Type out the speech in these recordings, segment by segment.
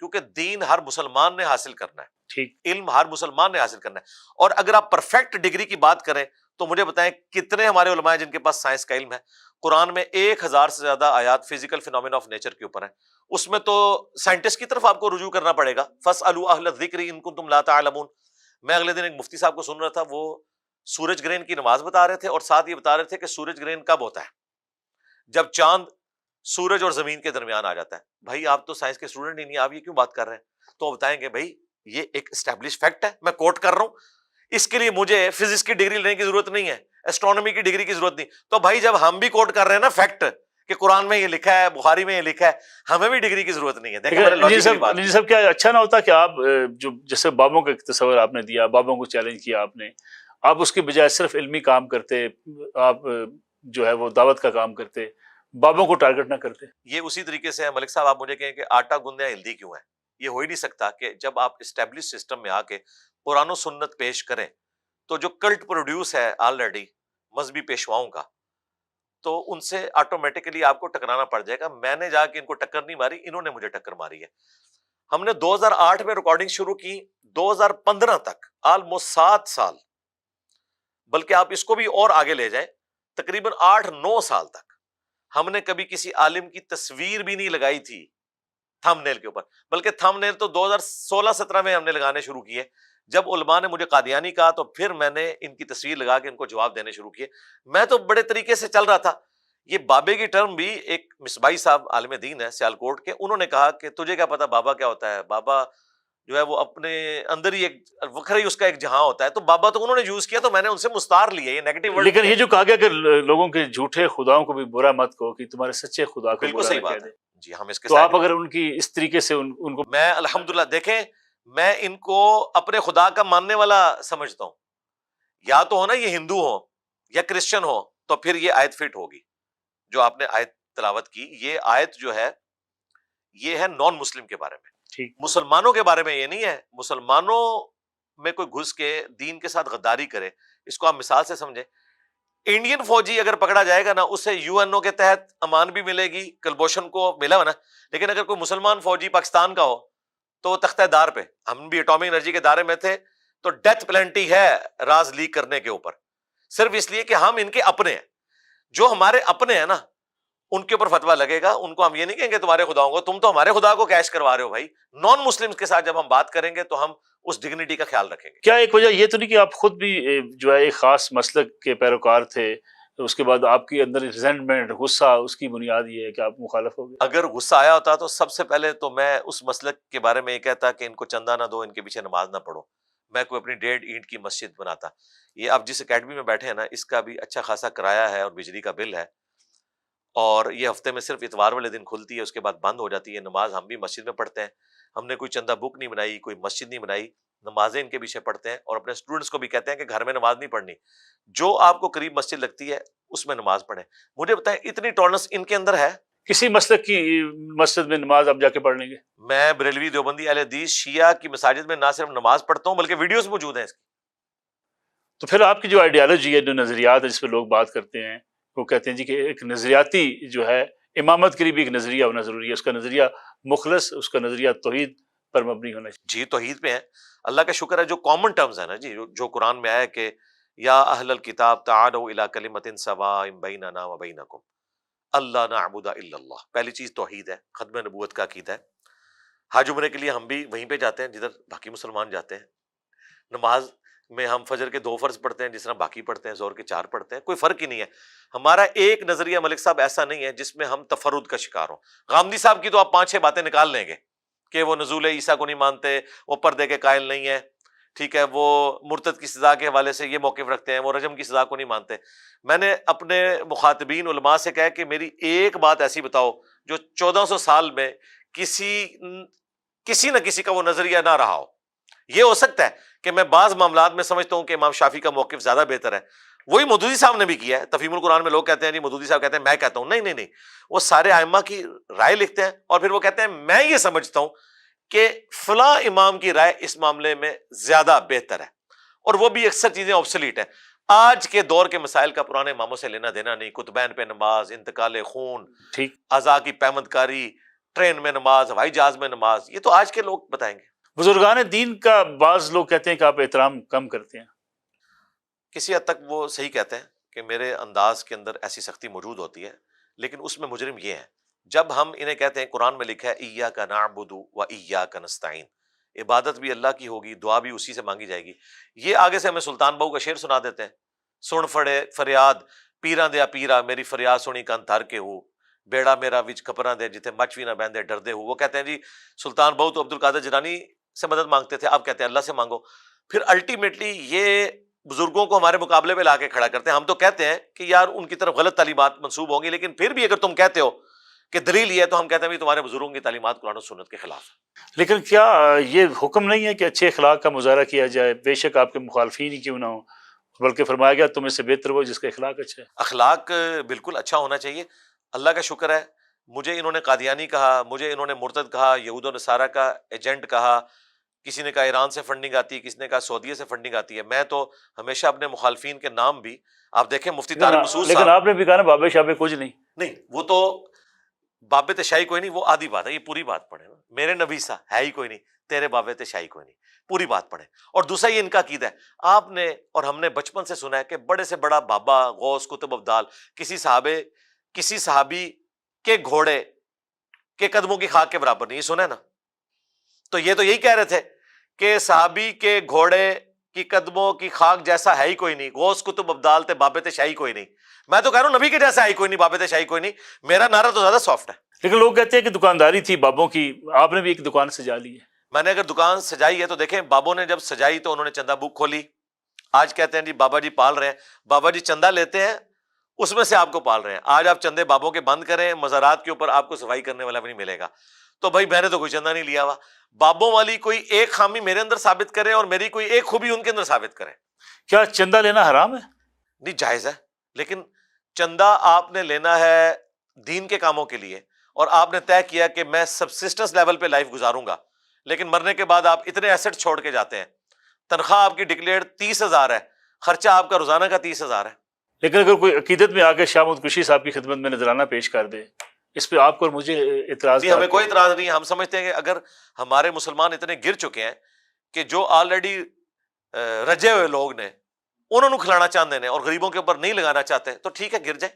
کیونکہ دین ہر مسلمان نے حاصل کرنا ہے، ٹھیک، علم ہر مسلمان نے حاصل کرنا ہے. اور اگر آپ پرفیکٹ ڈگری کی بات کریں تو مجھے بتائیں کتنے ہمارے علماء ہیں جن کے پاس سائنس کا علم ہے؟ قرآن میں 1000 سے زیادہ آیات فزیکل فینومینا آف نیچر کے اوپر ہیں. اس میں تو سائنٹسٹ کی طرف آپ کو رجوع کرنا پڑے گا. فاسألوا اہل الذکر ان کنتم لا تعلمون. میں اگلے دن ایک مفتی صاحب کو سن رہا تھا، وہ سورج گرہن کی نماز بتا رہے تھے اور ساتھ یہ بتا رہے تھے کہ سورج گرہن کب ہوتا ہے؟ جب چاند سورج اور زمین کے درمیان آ جاتا ہے. بھائی آپ تو سائنس کے اسٹوڈنٹ ہی نہیں، آپ یہ کیوں بات کر رہے ہیں؟ تو بتائیں گے بھائی یہ ایک اسٹیبلش فیکٹ ہے، میں کوٹ کر رہا ہوں، اس کے لیے مجھے فزکس کی ڈگری لینے کی ضرورت نہیں ہے، اسٹرانومی کی ڈگری کی ضرورت نہیں. تو بھائی جب ہم بھی کوٹ کر رہے ہیں نا فیکٹ کہ قرآن میں یہ لکھا ہے، بخاری میں یہ لکھا ہے، ہمیں بھی ڈگری کی ضرورت نہیں ہے. دیکھیں میں نے لاجیکلی بات کی. صاحب کیا اچھا نہ ہوتا کہ آپ جو جیسے بابوں کا تصور آپ نے دیا، بابوں کو چیلنج کیا آپ نے، آپ اس کی بجائے صرف علمی کام کرتے، آپ جو ہے وہ دعوت کا کام کرتے، بابوں کو ٹارگٹ نہ کرتے؟ یہ اسی طریقے سے ہے ملک صاحب، آپ مجھے کہیں کہ آٹا گوندیا ہلدی کیوں ہے؟ یہ ہو ہی نہیں سکتا کہ جب آپ اسٹیبلش سسٹم میں آ کے قرآن و سنت پیش کریں تو جو کلٹ پروڈیوس ہے آلریڈی مذہبی پیشواؤں کا، تو ان سے آٹومیٹکلی آپ کو ٹکرانا پڑ جائے گا. میں نے جا کے ان کو ٹکر نہیں ماری، انہوں نے مجھے ٹکر ماری ہے. ہم نے 2008 میں ریکارڈنگ شروع کی، 2015 تک آلموسٹ 7 سال، بلکہ آپ اس کو بھی اور آگے لے جائیں تقریباً 8-9 سال تک ہم نے کبھی کسی عالم کی تصویر بھی نہیں لگائی تھی تھم نیل کے اوپر. بلکہ تھم نیل تو 2016-17 میں ہم نے لگانے شروع کیے. جب علماء نے مجھے قادیانی کہا تو پھر میں نے ان کی تصویر لگا کے ان کو جواب دینے شروع کیے. میں تو بڑے طریقے سے چل رہا تھا. یہ بابے کی ٹرم بھی ایک مصباحی صاحب عالم دین ہے سیالکوٹ کے، انہوں نے کہا کہ تجھے کیا پتا بابا کیا ہوتا ہے؟ بابا جو ہے وہ اپنے اندر ہی ایک وکھرا ہی اس کا ایک جہاں ہوتا ہے. تو بابا تو انہوں نے یوز کیا تو میں نے ان سے مستار لیا. یہ نیگیٹو ورڈ. لیکن یہ جو کہا گیا کہ لوگوں کے جھوٹے خداؤں کو بھی برا مت کہو، کہ تمہارے سچے خدا کو بالکل برا صحیح نہ کہہ بات دے، ہے جی، ہم اس کے تو ساتھ. آپ اگر ان کی اس طریقے سے ان کو، میں الحمدللہ دیکھیں میں ان کو اپنے خدا کا ماننے والا سمجھتا ہوں. یا تو ہو نا یہ ہندو ہو یا کرسچن ہو تو پھر یہ آیت فٹ ہوگی جو آپ نے آیت تلاوت کی. یہ آیت جو ہے یہ ہے نان مسلم کے بارے میں، ٹھیک، مسلمانوں کے بارے میں یہ نہیں ہے. مسلمانوں میں کوئی گھس کے دین کے ساتھ غداری کرے، اس کو آپ مثال سے سمجھیں. انڈین فوجی اگر پکڑا جائے گا نا، اسے یو این او کے تحت امان بھی ملے گی، کلبھوشن کو ملا ہوا نا. لیکن اگر کوئی مسلمان فوجی پاکستان کا ہو تو وہ تختہ دار پہ، ہم بھی اٹامک انرجی کے دائرے میں تھے تو ڈیتھ پلینٹی ہے راز لیک کرنے کے اوپر، صرف اس لیے کہ ہم ان کے اپنے ہیں. جو ہمارے اپنے ہیں نا ان کے اوپر فتویٰ لگے گا. ان کو ہم یہ نہیں کہیں گے تمہارے خداؤں کو، تم تو ہمارے خدا کو کیش کروا رہے ہو. بھائی نان مسلم کے ساتھ جب ہم بات کریں گے تو ہم اس ڈگنیٹی کا خیال رکھیں گے. کیا ایک وجہ یہ تو نہیں کہ آپ خود بھی جو ہے ایک خاص مسلک کے پیروکار تھے، اس کے بعد آپ کے اندر ریزنٹمنٹ، غصہ، اس کی بنیاد یہ ہے کہ آپ مخالف ہو گئے؟ اگر غصہ آیا ہوتا تو سب سے پہلے تو میں اس مسلک کے بارے میں یہ کہتا کہ ان کو چندہ نہ دو، ان کے پیچھے نماز نہ پڑھو. میں کوئی اپنی 1.5 اینٹ کی مسجد بناتا. یہ آپ جس اکیڈمی میں بیٹھے ہیں نا، اس کا بھی اچھا خاصا کرایہ ہے اور بجلی کا بل ہے، اور یہ ہفتے میں صرف اتوار والے دن کھلتی ہے، اس کے بعد بند ہو جاتی ہے. نماز ہم بھی مسجد میں پڑھتے ہیں. ہم نے کوئی چندہ بک نہیں بنائی، کوئی مسجد نہیں بنائی، نمازیں ان کے پیچھے پڑھتے ہیں. اور اپنے اسٹوڈنٹس کو بھی کہتے ہیں کہ گھر میں نماز نہیں پڑھنی، جو آپ کو قریب مسجد لگتی ہے اس میں نماز پڑھیں. مجھے بتائیں اتنی ٹالرنس ان کے اندر ہے؟ کسی مسلک کی مسجد میں نماز آپ جا کے پڑھ لیں گے؟ میں بریلوی، دیوبندی، اہل حدیث، شیعہ کی مساجد میں نہ صرف نماز پڑھتا ہوں بلکہ ویڈیوز موجود ہیں اس کی. تو پھر آپ کی جو آئیڈیالوجی ہے، جو نظریات ہے جس پہ لوگ بات کرتے ہیں، وہ کہتے ہیں جی کہ ایک نظریاتی جو ہے امامت کے لیے بھی ایک نظریہ ہونا ضروری ہے، اس کا نظریہ مخلص، اس کا نظریہ توحید پر مبنی ہونا چاہیے. جی توحید پہ ہیں. اللہ کا شکر ہے جو کامن ٹرمز ہیں نا جی، جو قرآن میں آیا ہے کہ یا اہل الکتاب تعالوا الی کلمۃ سواء بیننا وبینکم اللہ نعبد الا اللہ. پہلی چیز توحید ہے، ختم نبوت کا عقیدہ ہے. حج عمرے کے لیے ہم بھی وہیں پہ جاتے ہیں جدھر باقی مسلمان جاتے ہیں. نماز میں ہم فجر کے 2 فرض پڑھتے ہیں جس طرح باقی پڑھتے ہیں، ظہر کے 4 پڑھتے ہیں. کوئی فرق ہی نہیں ہے. ہمارا ایک نظریہ ملک صاحب ایسا نہیں ہے جس میں ہم تفرد کا شکار ہوں. غامدی صاحب کی تو آپ 5-6 باتیں نکال لیں گے کہ وہ نزول عیسیٰ کو نہیں مانتے، وہ پردے کے قائل نہیں ہے، ٹھیک ہے، وہ مرتد کی سزا کے حوالے سے یہ موقف رکھتے ہیں، وہ رجم کی سزا کو نہیں مانتے. میں نے اپنے مخاطبین علماء سے کہا کہ میری ایک بات ایسی بتاؤ جو 1400 سال میں کسی نہ کسی کا وہ نظریہ نہ رہا ہو. یہ ہو سکتا ہے کہ میں بعض معاملات میں سمجھتا ہوں کہ امام شافعی کا موقف زیادہ بہتر ہے. وہی مودودی صاحب نے بھی کیا ہے. تفہیم القرآن میں لوگ کہتے ہیں جی مودودی صاحب کہتے ہیں، میں کہتا ہوں نہیں، وہ سارے ائمہ کی رائے لکھتے ہیں اور پھر وہ کہتے ہیں میں یہ سمجھتا ہوں کہ فلاں امام کی رائے اس معاملے میں زیادہ بہتر ہے، اور وہ بھی اکثر چیزیں آبسلیٹ ہیں. آج کے دور کے مسائل کا پرانے اماموں سے لینا دینا نہیں. کتبین پہ نماز، انتقال خون، ٹھیک، اعضاء کی پیمند کاری، ٹرین میں نماز، ہوائی جہاز میں نماز، یہ تو آج کے لوگ بتائیں گے۔ بزرگان دین کا بعض لوگ کہتے ہیں کہ آپ احترام کم کرتے ہیں۔ کسی حد تک وہ صحیح کہتے ہیں کہ میرے انداز کے اندر ایسی سختی موجود ہوتی ہے، لیکن اس میں مجرم یہ ہے، جب ہم انہیں کہتے ہیں قرآن میں لکھا ہے ایاک نعبد و ایاک نستعین، عبادت بھی اللہ کی ہوگی، دعا بھی اسی سے مانگی جائے گی، یہ آگے سے ہمیں سلطان بہو کا شعر سنا دیتے ہیں، سن فریاد پیراں دیا پیرا، میری فریاد سنی کن تھر کے ہو، بیڑا میرا وچ کپڑا دے جتھے مچ بھی نہ بہندے ڈردے ہو۔ وہ کہتے ہیں جی سلطان بہو تو عبد القادر جیلانی سے مدد مانگتے تھے، اب کہتے ہیں اللہ سے مانگو۔ پھر الٹیمیٹلی یہ بزرگوں کو ہمارے مقابلے میں لا کے کھڑا کرتے ہیں۔ ہم تو کہتے ہیں کہ یار ان کی طرف غلط تعلیمات منسوب ہوں گی، لیکن پھر بھی اگر تم کہتے ہو کہ دلیل یہ ہے تو ہم کہتے ہیں بھی تمہارے بزرگوں کی تعلیمات قرآن و سنت کے خلاف ہے۔ لیکن کیا یہ حکم نہیں ہے کہ اچھے اخلاق کا مظاہرہ کیا جائے، بے شک آپ کے مخالفین ہی کیوں نہ ہوں، بلکہ فرمایا گیا تم اس سے بہتر وہ جس کا اخلاق اچھا ہے۔ اخلاق بالکل اچھا ہونا چاہیے۔ اللہ کا شکر ہے، مجھے انہوں نے قادیانی کہا، مجھے انہوں نے مرتد کہا، یہود و نصارہ کا ایجنٹ کہا، کسی نے کہا ایران سے فنڈنگ آتی ہے، کسی نے کہا سعودیہ سے فنڈنگ آتی ہے۔ میں تو ہمیشہ اپنے مخالفین کے نام بھی، آپ دیکھیں مفتی طارق مسعود لیکن صاحب، آپ نے بھی کہا نا بابے شابے کچھ نہیں۔ نہیں وہ تو بابے تشائی کوئی نہیں، وہ آدھی بات ہے، یہ پوری بات پڑھیں۔ میرے نبی سا ہے ہی کوئی نہیں، تیرے بابے تشائی کوئی نہیں، پوری بات پڑھیں۔ اور دوسرا یہ ان کا عقیدہ ہے، آپ نے اور ہم نے بچپن سے سنا ہے کہ بڑے سے بڑا بابا غوث کتب ابدال کسی صحابی کے گھوڑے کے قدموں کی خاک کے برابر نہیں، یہ سنا ہے نا؟ تو یہ تو یہی کہہ رہے تھے کہ صحابی کے گھوڑے کی قدموں کی خاک جیسا ہے ہی کوئی نہیں، غوث کتب ابدال تے بابے شاہی کوئی نہیں۔ میں تو کہہ رہا ہوں نبی کے جیسا ہے ہی کوئی نہیں، بابے شاہی کوئی نہیں۔ میرا نعرہ تو زیادہ سافٹ ہے۔ لیکن لوگ کہتے ہیں کہ دکانداری تھی بابوں کی، آپ نے بھی ایک دکان سجا لی ہے۔ میں نے اگر دکان سجائی ہے تو دیکھیں، بابوں نے جب سجائی تو انہوں نے چندہ بک کھولی، آج کہتے ہیں جی بابا جی پال رہے ہیں، بابا جی چندہ لیتے ہیں اس میں سے آپ کو پال رہے ہیں۔ آج آپ چندے بابوں کے بند کریں، مزارات کے اوپر آپ کو صفائی کرنے والا بھی نہیں ملے گا۔ تو بھائی میں نے تو کوئی چندہ نہیں لیا ہوا، بابوں والی کوئی ایک خامی میرے اندر ثابت کرے اور میری کوئی ایک خوبی ان کے اندر ثابت کرے۔ کیا چندہ لینا حرام ہے؟ نہیں، جائز ہے، لیکن چندہ آپ نے لینا ہے دین کے کاموں کے لیے، اور آپ نے طے کیا کہ میں سبسسٹنس لیول پہ لائف گزاروں گا، لیکن مرنے کے بعد آپ اتنے ایسٹ چھوڑ کے جاتے ہیں، تنخواہ آپ کی ڈکلیئر 30,000 ہے، خرچہ آپ کا روزانہ کا 30,000 ہے۔ لیکن اگر کوئی عقیدت میں آ کے شاہ محمود کشی صاحب کی خدمت میں نذرانہ پیش کر دے، اس پہ آپ کو اور مجھے اعتراض نہیں، ہمیں کوئی اعتراض نہیں ہے۔ ہم سمجھتے ہیں کہ اگر ہمارے مسلمان اتنے گر چکے ہیں کہ جو آلریڈی رجے ہوئے لوگ نے انہوں نے کھلانا چاہتے ہیں اور غریبوں کے اوپر نہیں لگانا چاہتے تو ٹھیک ہے، گر جائے۔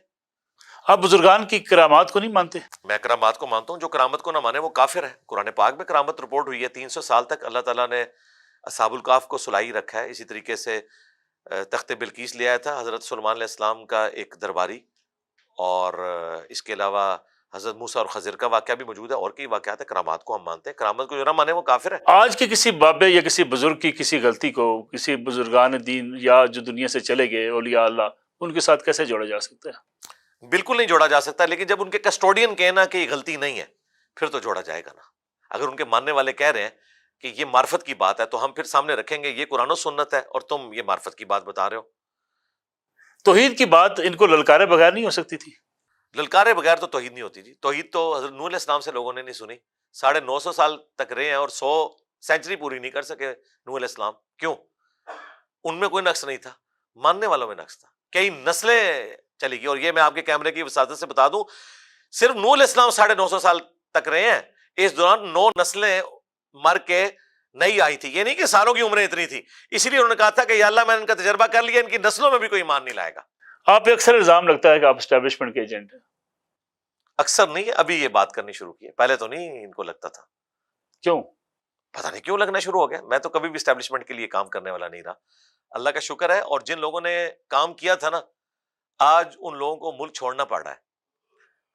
آپ بزرگان کی کرامات کو نہیں مانتے؟ میں کرامات کو مانتا ہوں، جو کرامت کو نہ مانے وہ کافر ہے۔ قرآن پاک میں کرامت رپورٹ ہوئی ہے، 300 سال تک اللہ تعالیٰ نے اصحاب الکاف کو سلائی رکھا ہے۔ اسی طریقے سے تخت بلقیس لے آیا تھا حضرت سلیمان علیہ السلام کا ایک درباری، اور اس کے علاوہ حضرت موسیٰ اور خضر کا واقعہ بھی موجود ہے، اور کئی واقعات ہیں۔ کرامات کو ہم مانتے ہیں، کرامت کو جو نہ مانے وہ کافر ہے۔ آج کے کسی بابے یا کسی بزرگ کی کسی غلطی کو کسی بزرگان دین یا جو دنیا سے چلے گئے اولیاء اللہ، ان کے ساتھ کیسے جوڑا جا سکتا ہے؟ بالکل نہیں جوڑا جا سکتا، لیکن جب ان کے کسٹوڈین کہیں نا کہ یہ غلطی نہیں ہے پھر تو جوڑا جائے گا نا۔ اگر ان کے ماننے والے کہہ رہے ہیں کہ یہ معرفت کی بات ہے تو ہم پھر سامنے رکھیں گے یہ قرآن و سنت ہے اور تم یہ معرفت کی بات بتا رہے ہو۔ توحید کی بات ان کو للکارے بغیر نہیں ہو سکتی تھی؟ للکارے بغیر تو توحید نہیں ہوتی جی۔ توحید تو حضرت نوح علیہ السلام سے لوگوں نے نہیں سنی، 950 سال تک رہے ہیں اور 100 سینچری پوری نہیں کر سکے نوح علیہ السلام۔ کیوں؟ ان میں کوئی نقص نہیں تھا، ماننے والوں میں نقص تھا۔ کئی نسلیں چلی گئی، اور یہ میں آپ کے کیمرے کی وساطت سے بتا دوں، صرف نوح علیہ السلام 950 سال تک رہے ہیں، اس دوران 9 نسلیں مر کے نہیں آئی تھی۔ یہ نہیں کہ سالوں کی عمریں اتنی تھی، اسی لیے انہوں نے کہا تھا کہ یا اللہ میں نے ان کا تجربہ کر لیا، ان کی نسلوں میں بھی کوئی ایمان نہیں لائے گا۔ آپ پہ اکثر الزام لگتا ہے کہ آپ اسٹیبلشمنٹ کے ایجنٹ ہیں۔ اکثر نہیں ہے، ابھی یہ بات کرنی شروع کی ہے، پہلے تو نہیں ان کو لگتا تھا۔ کیوں؟ پتہ نہیں کیوں لگنا شروع ہو گیا۔ میں تو کبھی بھی اسٹیبلشمنٹ کے لیے کام کرنے والا نہیں رہا، اللہ کا شکر ہے۔ اور جن لوگوں نے کام کیا تھا نا، آج ان لوگوں کو ملک چھوڑنا پڑ رہا ہے۔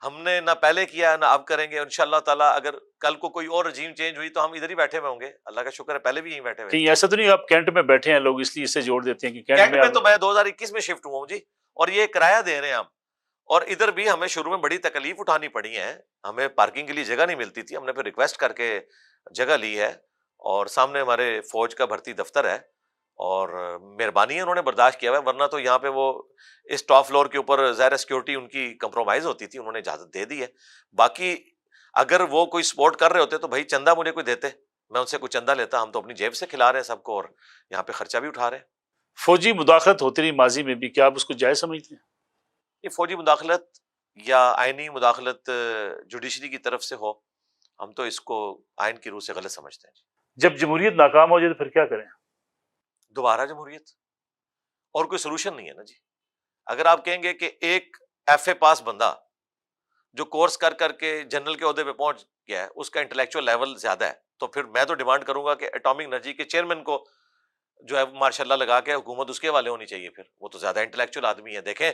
ہم نے نہ پہلے کیا نہ اب کریں گے، انشاءاللہ تعالیٰ اگر کل کو کوئی اور رجیم چینج ہوئی تو ہم ادھر ہی بیٹھے ہوئے ہوں گے۔ اللہ کا شکر ہے پہلے بھی یہیں بیٹھے ہوئے۔ کہیں ایسا تو نہیں آپ کینٹ میں بیٹھے ہیں، لوگ اس لیے اسے جوڑ دیتے ہیں کہ کینٹ میں تو آپ... میں 2021 میں شفٹ ہوا ہوں جی، اور یہ کرایہ دے رہے ہیں ہم۔ اور ادھر بھی ہمیں شروع میں بڑی تکلیف اٹھانی پڑی ہے، ہمیں پارکنگ کے لیے جگہ نہیں ملتی تھی، ہم نے پھر ریکویسٹ کر کے جگہ لی ہے، اور سامنے ہمارے فوج کا بھرتی دفتر ہے، اور مہربانی ہے انہوں نے برداشت کیا ہوا ہے، ورنہ تو یہاں پہ وہ اس ٹاپ فلور کے اوپر ظاہر سیکورٹی ان کی کمپرومائز ہوتی تھی، انہوں نے اجازت دے دی ہے۔ باقی اگر وہ کوئی سپورٹ کر رہے ہوتے تو بھائی چندہ مجھے کوئی دیتے، میں ان سے کوئی چندہ لیتا۔ ہم تو اپنی جیب سے کھلا رہے ہیں سب کو، اور یہاں پہ خرچہ بھی اٹھا رہے ہیں۔ فوجی مداخلت ہوتی رہی ماضی میں بھی، کیا آپ اس کو جائز سمجھتے ہیں؟ یہ فوجی مداخلت یا آئینی مداخلت جوڈیشری کی طرف سے ہو ہم تو اس کو آئین کی روح سے غلط سمجھتے ہیں. جب جمہوریت ناکام ہو جائے تو پھر کیا کریں؟ دوبارہ جمہوریت، اور کوئی سولوشن نہیں ہے نا جی. اگر آپ کہیں گے کہ ایک ایف اے پاس بندہ جو کورس کر کر کے جنرل کے عہدے پہ پہنچ گیا ہے اس کا انٹلیکچوئل لیول زیادہ ہے، تو پھر میں تو ڈیمانڈ کروں گا کہ ایٹامک انرجی کے چیئرمین کو جو ہے ماشاء اللہ لگا کے حکومت اس کے والے ہونی چاہیے. پھر وہ تو زیادہ انٹلیکچوئل آدمی ہے. دیکھیں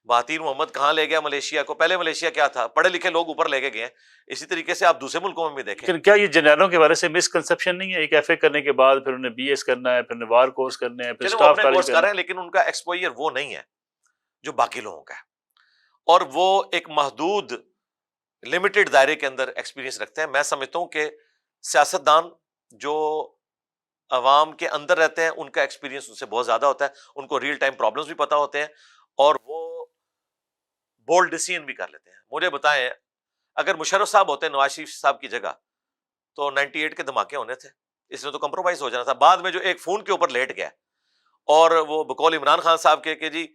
بہادر محمد کہاں لے گیا ملیشیا کو. پہلے ملیشیا کیا تھا؟ پڑھے لکھے لوگ اوپر لے کے گئے ہیں. اسی طریقے سے آپ دوسرے ملکوں میں بھی دیکھیں. لیکن کیا یہ جنرلوں کے بارے سے مسکنسپشن نہیں ہے؟ ایک ایف اے کرنے کے بعد پھر انہیں بی ایس کرنا ہے، پھر انہیں وار کورس کرنے ہیں، پھر چلے وہ اسٹاف اپنے تعلیم کورس کر کرنا رہے ہیں لیکن ان کا ایکسپوئر وہ نہیں ہے جو باقی لوگوں کا ہے، اور وہ ایک محدود لمیٹڈ دائرے کے اندر ایکسپیرینس رکھتے ہیں. میں سمجھتا ہوں کہ سیاستدان جو عوام کے اندر رہتے ہیں ان کا ایکسپیرینس ان سے بہت زیادہ ہوتا ہے، ان کو ریئل ٹائم پرابلمس بھی پتہ ہوتے ہیں اور وہ بولڈ ڈیسیژن بھی کر لیتے ہیں. مجھے بتائیں اگر مشرف صاحب ہوتے نواز شریف صاحب کی جگہ تو 98 کے دھماکے ہونے تھے. اس نے تو کمپرومائز ہو جانا تھا. بعد میں جو ایک فون کے اوپر لیٹ گیا اور وہ بقول عمران خان صاحب کے کہ جی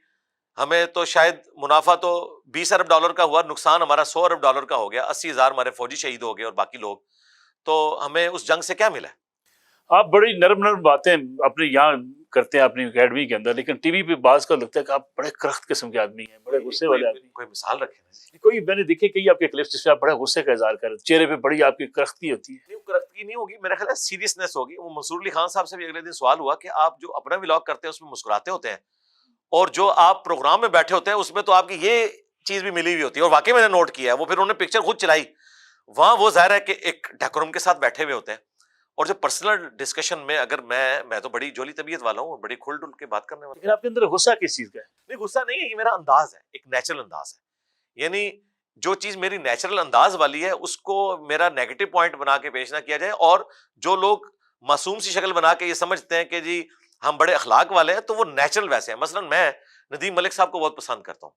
ہمیں تو شاید منافع تو $20 ارب کا ہوا، نقصان ہمارا $100 ارب کا ہو گیا، 80,000 ہمارے فوجی شہید ہو گئے اور باقی لوگ، تو ہمیں اس جنگ سے کیا ملا؟ آپ بڑی نرم نرم باتیں اپنے یہاں کرتے ہیں اپنی اکیڈمی کے اندر، لیکن ٹی وی پہ بعض کا لگتا ہے کہ آپ بڑے کرخت قسم کے آدمی ہیں، بڑے غصے والے آدمی. کوئی مثال رکھیں نا. کوئی میں نے دیکھے کئی آپ کے کلپس جس میں آپ بڑے غصے کا اظہار کر رہے ہیں، چہرے پہ بڑی آپ کی کرختی ہوتی ہے. نہیں کرختگی نہیں ہوگی، میرا خیال ہے سیریسنیس ہوگی. وہ منصور علی خان صاحب سے بھی اگلے دن سوال ہوا کہ آپ جو اپنا ولاگ کرتے ہیں اس میں مسکراتے ہوتے ہیں اور جو آپ پروگرام میں بیٹھے ہوتے ہیں اس میں تو آپ کی یہ چیز بھی ملی ہوئی ہوتی ہے. اور واقعی میں نے نوٹ کیا ہے، وہ پھر انہوں نے پکچر خود چلائی وہاں، وہ ظاہر ہے کہ ایک ڈیکورم کے ساتھ بیٹھے ہوئے ہوتے ہیں. اور جو پرسنل ڈسکشن میں اگر میں تو بڑی جولی طبیعت والا ہوں اور بڑی کھل ڈل کے بات کرنے والا ہوں. لیکن آپ کے اندر غصہ کس چیز کا ہے؟ نہیں غصہ نہیں ہے، یہ میرا انداز ہے، ایک نیچرل انداز ہے. یعنی جو چیز میری نیچرل انداز والی ہے اس کو میرا نیگیٹو پوائنٹ بنا کے پیش نہ کیا جائے. اور جو لوگ معصوم سی شکل بنا کے یہ سمجھتے ہیں کہ جی ہم بڑے اخلاق والے ہیں تو وہ نیچرل ویسے ہیں. مثلا میں ندیم ملک صاحب کو بہت پسند کرتا ہوں.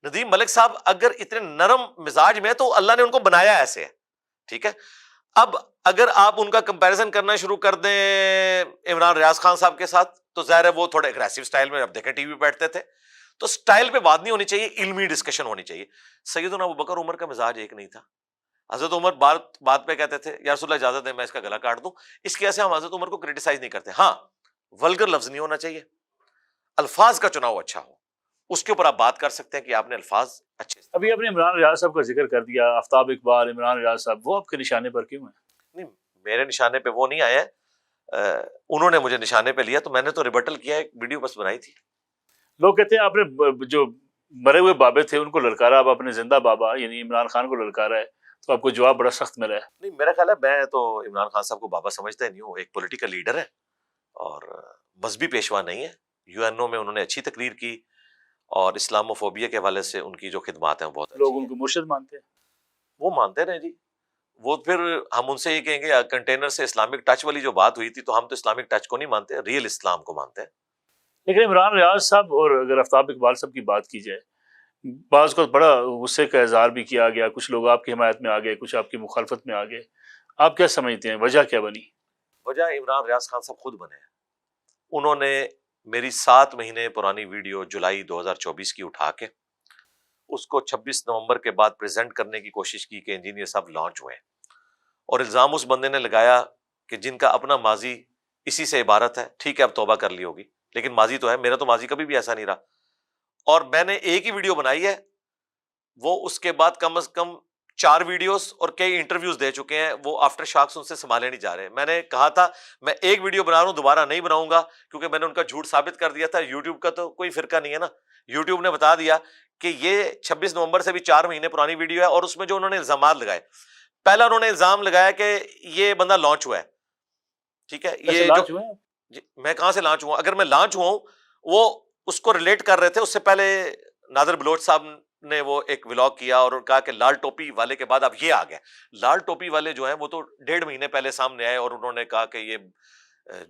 ندیم ملک صاحب اگر اتنے نرم مزاج میں تو اللہ نے ان کو بنایا ایسے ہے، ٹھیک ہے. اب اگر آپ ان کا کمپیریزن کرنا شروع کر دیں عمران ریاض خان صاحب کے ساتھ تو ظاہر ہے وہ تھوڑے اگریسو سٹائل میں، اب دیکھیں ٹی وی پہ بیٹھتے تھے تو سٹائل پہ بات نہیں ہونی چاہیے، علمی ڈسکشن ہونی چاہیے. سیدنا ابوبکر عمر کا مزاج ایک نہیں تھا. حضرت عمر بات پہ کہتے تھے یا رسول اللہ اجازت ہے میں اس کا گلا کاٹ دوں. اس کی وجہ سے ہم حضرت عمر کو کرٹیسائز نہیں کرتے. ہاں ولگر لفظ نہیں ہونا چاہیے، الفاظ کا چناؤ اچھا ہو، اس کے اوپر آپ بات کر سکتے ہیں کہ آپ نے الفاظ اچھے. ابھی آپ نے عمران ریاض صاحب کا ذکر کر دیا، آفتاب اقبال، عمران ریاض صاحب، وہ آپ کے نشانے پر کیوں ہیں؟ نہیں میرے نشانے پہ وہ نہیں آئے ہیں، انہوں نے مجھے نشانے پہ لیا تو میں نے تو ریبٹل کیا، ایک ویڈیو بس بنائی تھی. لوگ کہتے ہیں آپ نے جو مرے ہوئے بابے تھے ان کو للکارا، اب اپنے زندہ بابا یعنی عمران خان کو للکارا ہے، تو آپ کو جواب بڑا سخت ملا ہے. نہیں میرا خیال ہے میں تو عمران خان صاحب کو بابا سمجھتا ہی نہیں ہوں. ایک پولیٹیکل لیڈر ہے اور مذہبی پیشوا نہیں ہے. یو این او میں انہوں نے اچھی تقریر کی اور اسلامو فوبیا کے حوالے سے ان کی جو خدمات ہیں بہت لوگ اچھی ان ہیں. کو مرشد مانتے ہیں. وہ مانتے رہے جی. وہ پھر ہم ان سے یہ کہیں گے کنٹینر سے اسلامک ٹچ والی جو بات ہوئی تھی تو ہم تو اسلامک ٹچ کو نہیں مانتے، ریئل اسلام کو مانتے ہیں. لیکن عمران ریاض صاحب اور اگر آفتاب اقبال صاحب کی بات کی جائے، بعض کو بڑا غصے کا اظہار بھی کیا گیا، کچھ لوگ آپ کی حمایت میں آ گئے، کچھ آپ کی مخالفت میں آ گئے. آپ کیا سمجھتے ہیں وجہ کیا بنی؟ وجہ عمران ریاض خان صاحب خود بنے ہیں. انہوں نے میری 7 مہینے پرانی ویڈیو جولائی 2024 کی اٹھا کے اس کو 26 نومبر کے بعد پریزنٹ کرنے کی کوشش کی کہ انجینئر صاحب لانچ ہوئے ہیں، اور الزام اس بندے نے لگایا کہ جن کا اپنا ماضی اسی سے عبارت ہے. ٹھیک ہے اب توبہ کر لی ہوگی لیکن ماضی تو ہے، میرا تو ماضی کبھی بھی ایسا نہیں رہا. اور میں نے ایک ہی ویڈیو بنائی ہے، وہ اس کے بعد کم از کم 4 ویڈیوز اور کئی انٹرویوز دے چکے ہیں. وہ آفٹر شاکس ان سے سنبھالے نہیں جا رہے. میں نے کہا تھا میں ایک ویڈیو بنا رہا ہوں، دوبارہ نہیں بناؤں گا کیونکہ میں نے ان کا جھوٹ ثابت کر دیا تھا. یوٹیوب کا تو کوئی فرقہ نہیں ہے نا، یوٹیوب نے بتا دیا کہ یہ 26 نومبر سے بھی 4 مہینے پرانی ویڈیو ہے. اور اس میں جو انہوں نے الزامات لگائے، پہلا انہوں نے الزام لگایا کہ یہ بندہ لانچ ہوا ہے. ٹھیک ہے، یہ لانچ ہوئے ہیں؟ میں کہاں سے لانچ ہوا؟ اگر میں لانچ ہوا ہوں، وہ اس کو ریلیٹ کر رہے تھے. اس سے پہلے نادر بلوچ صاحب نے وہ ایک ولاگ کیا اور کہا کہ لال ٹوپی والے کے بعد اب یہ آ گیا. لال ٹوپی والے جو ہیں وہ تو 1.5 مہینے پہلے سامنے آئے اور انہوں نے کہا کہ یہ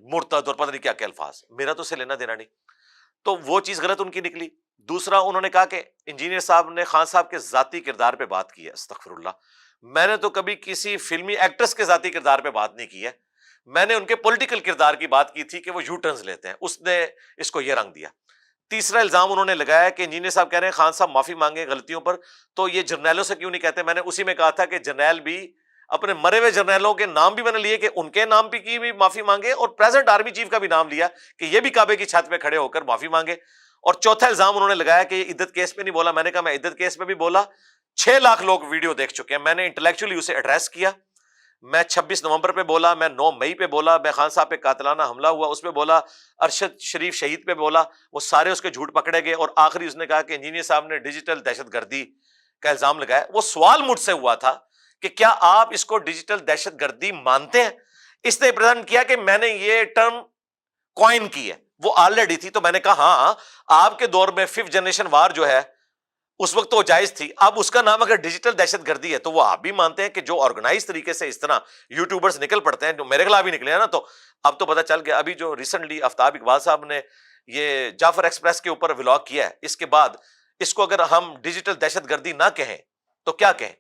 مرتد اور پتہ نہیں کیا کیا الفاظ، میرا تو اسے لینا دینا نہیں. تو وہ چیز غلط ان کی نکلی. دوسرا انہوں نے کہا کہ انجینئر صاحب نے خان صاحب کے ذاتی کردار پہ بات کی ہے. استغفر اللہ، میں نے تو کبھی کسی فلمی ایکٹریس کے ذاتی کردار پہ بات نہیں کی ہے. میں نے ان کے پولیٹیکل کردار کی بات کی تھی کہ وہ یو ٹرنز لیتے ہیں. اس نے اس کو یہ رنگ دیا. تیسرا الزام انہوں نے لگایا کہ انجینئر صاحب کہہ رہے ہیں خان صاحب معافی مانگے غلطیوں پر، تو یہ جرنیلوں سے کیوں نہیں کہتے؟ میں نے اسی میں کہا تھا کہ جرنیل بھی اپنے مرے ہوئے جرنیلوں کے نام بھی میں نے لیے کہ ان کے نام کی بھی معافی مانگے، اور پریزنٹ آرمی چیف کا بھی نام لیا کہ یہ بھی کعبے کی چھت پہ کھڑے ہو کر معافی مانگے۔ اور چوتھا الزام انہوں نے لگایا کہ یہ عدت کیس پہ نہیں بولا۔ میں نے کہا میں عدت کیس پہ بھی بولا، 6 لاکھ لوگ ویڈیو دیکھ چکے ہیں، میں نے انٹلیکچولی اسے ایڈریس کیا۔ میں 26 نومبر پہ بولا، میں 9 مئی پہ بولا، میں خان صاحب پہ قاتلانہ حملہ ہوا اس پہ بولا، ارشد شریف شہید پہ بولا، وہ سارے اس کے جھوٹ پکڑے گئے، اور آخری اس نے کہا کہ انجینئر صاحب نے ڈیجیٹل دہشت گردی کا الزام لگایا۔ وہ سوال مجھ سے ہوا تھا کہ کیا آپ اس کو ڈیجیٹل دہشت گردی مانتے ہیں؟ اس نے پریزنٹ کیا کہ میں نے یہ ٹرم کوائن کی ہے، وہ آلریڈی تھی۔ تو میں نے کہا ہاں، آپ کے دور میں 5th جنریشن وار جو ہے اس وقت تو جائز تھی، اب اس کا نام اگر ڈیجیٹل دہشت گردی ہے تو وہ آپ بھی مانتے ہیں کہ جو آرگنائز طریقے سے اس طرح یوٹیوبرز نکل پڑتے ہیں، جو میرے خلاف ہی نکلے ہیں نا، تو اب تو پتہ چل گیا۔ ابھی جو ریسنٹلی آفتاب اقبال صاحب نے یہ جعفر ایکسپریس کے اوپر ولاگ کیا ہے، اس کے بعد اس کو اگر ہم ڈیجیٹل دہشت گردی نہ کہیں تو کیا کہیں؟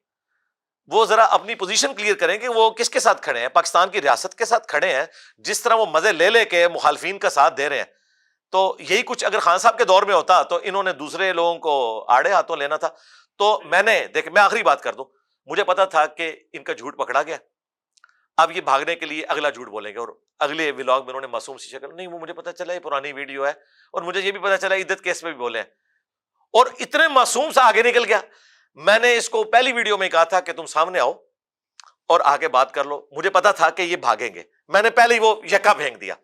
وہ ذرا اپنی پوزیشن کلیئر کریں کہ وہ کس کے ساتھ کھڑے ہیں، پاکستان کی ریاست کے ساتھ کھڑے ہیں، جس طرح وہ مزے لے لے کے مخالفین کا ساتھ دے رہے ہیں۔ تو یہی کچھ اگر خان صاحب کے دور میں ہوتا تو انہوں نے دوسرے لوگوں کو آڑے ہاتھوں لینا تھا۔ تو میں آخری بات کر دوں، مجھے پتا تھا کہ ان کا جھوٹ پکڑا گیا، اب یہ بھاگنے کے لیے اگلا جھوٹ بولیں گے، اور اگلے ولاگ میں انہوں نے معصوم سی شکل، نہیں وہ مجھے پتا چلا یہ پرانی ویڈیو ہے، اور مجھے یہ بھی پتا چلا عدت کیس میں بھی بولے ہیں، اور اتنے معصوم سا آگے نکل گیا۔ میں نے اس کو پہلی ویڈیو میں کہا تھا کہ تم سامنے آؤ اور آگے بات کر لو، مجھے پتا تھا کہ یہ بھاگیں گے، میں نے پہلے ہی وہ یکا پھینک دیا۔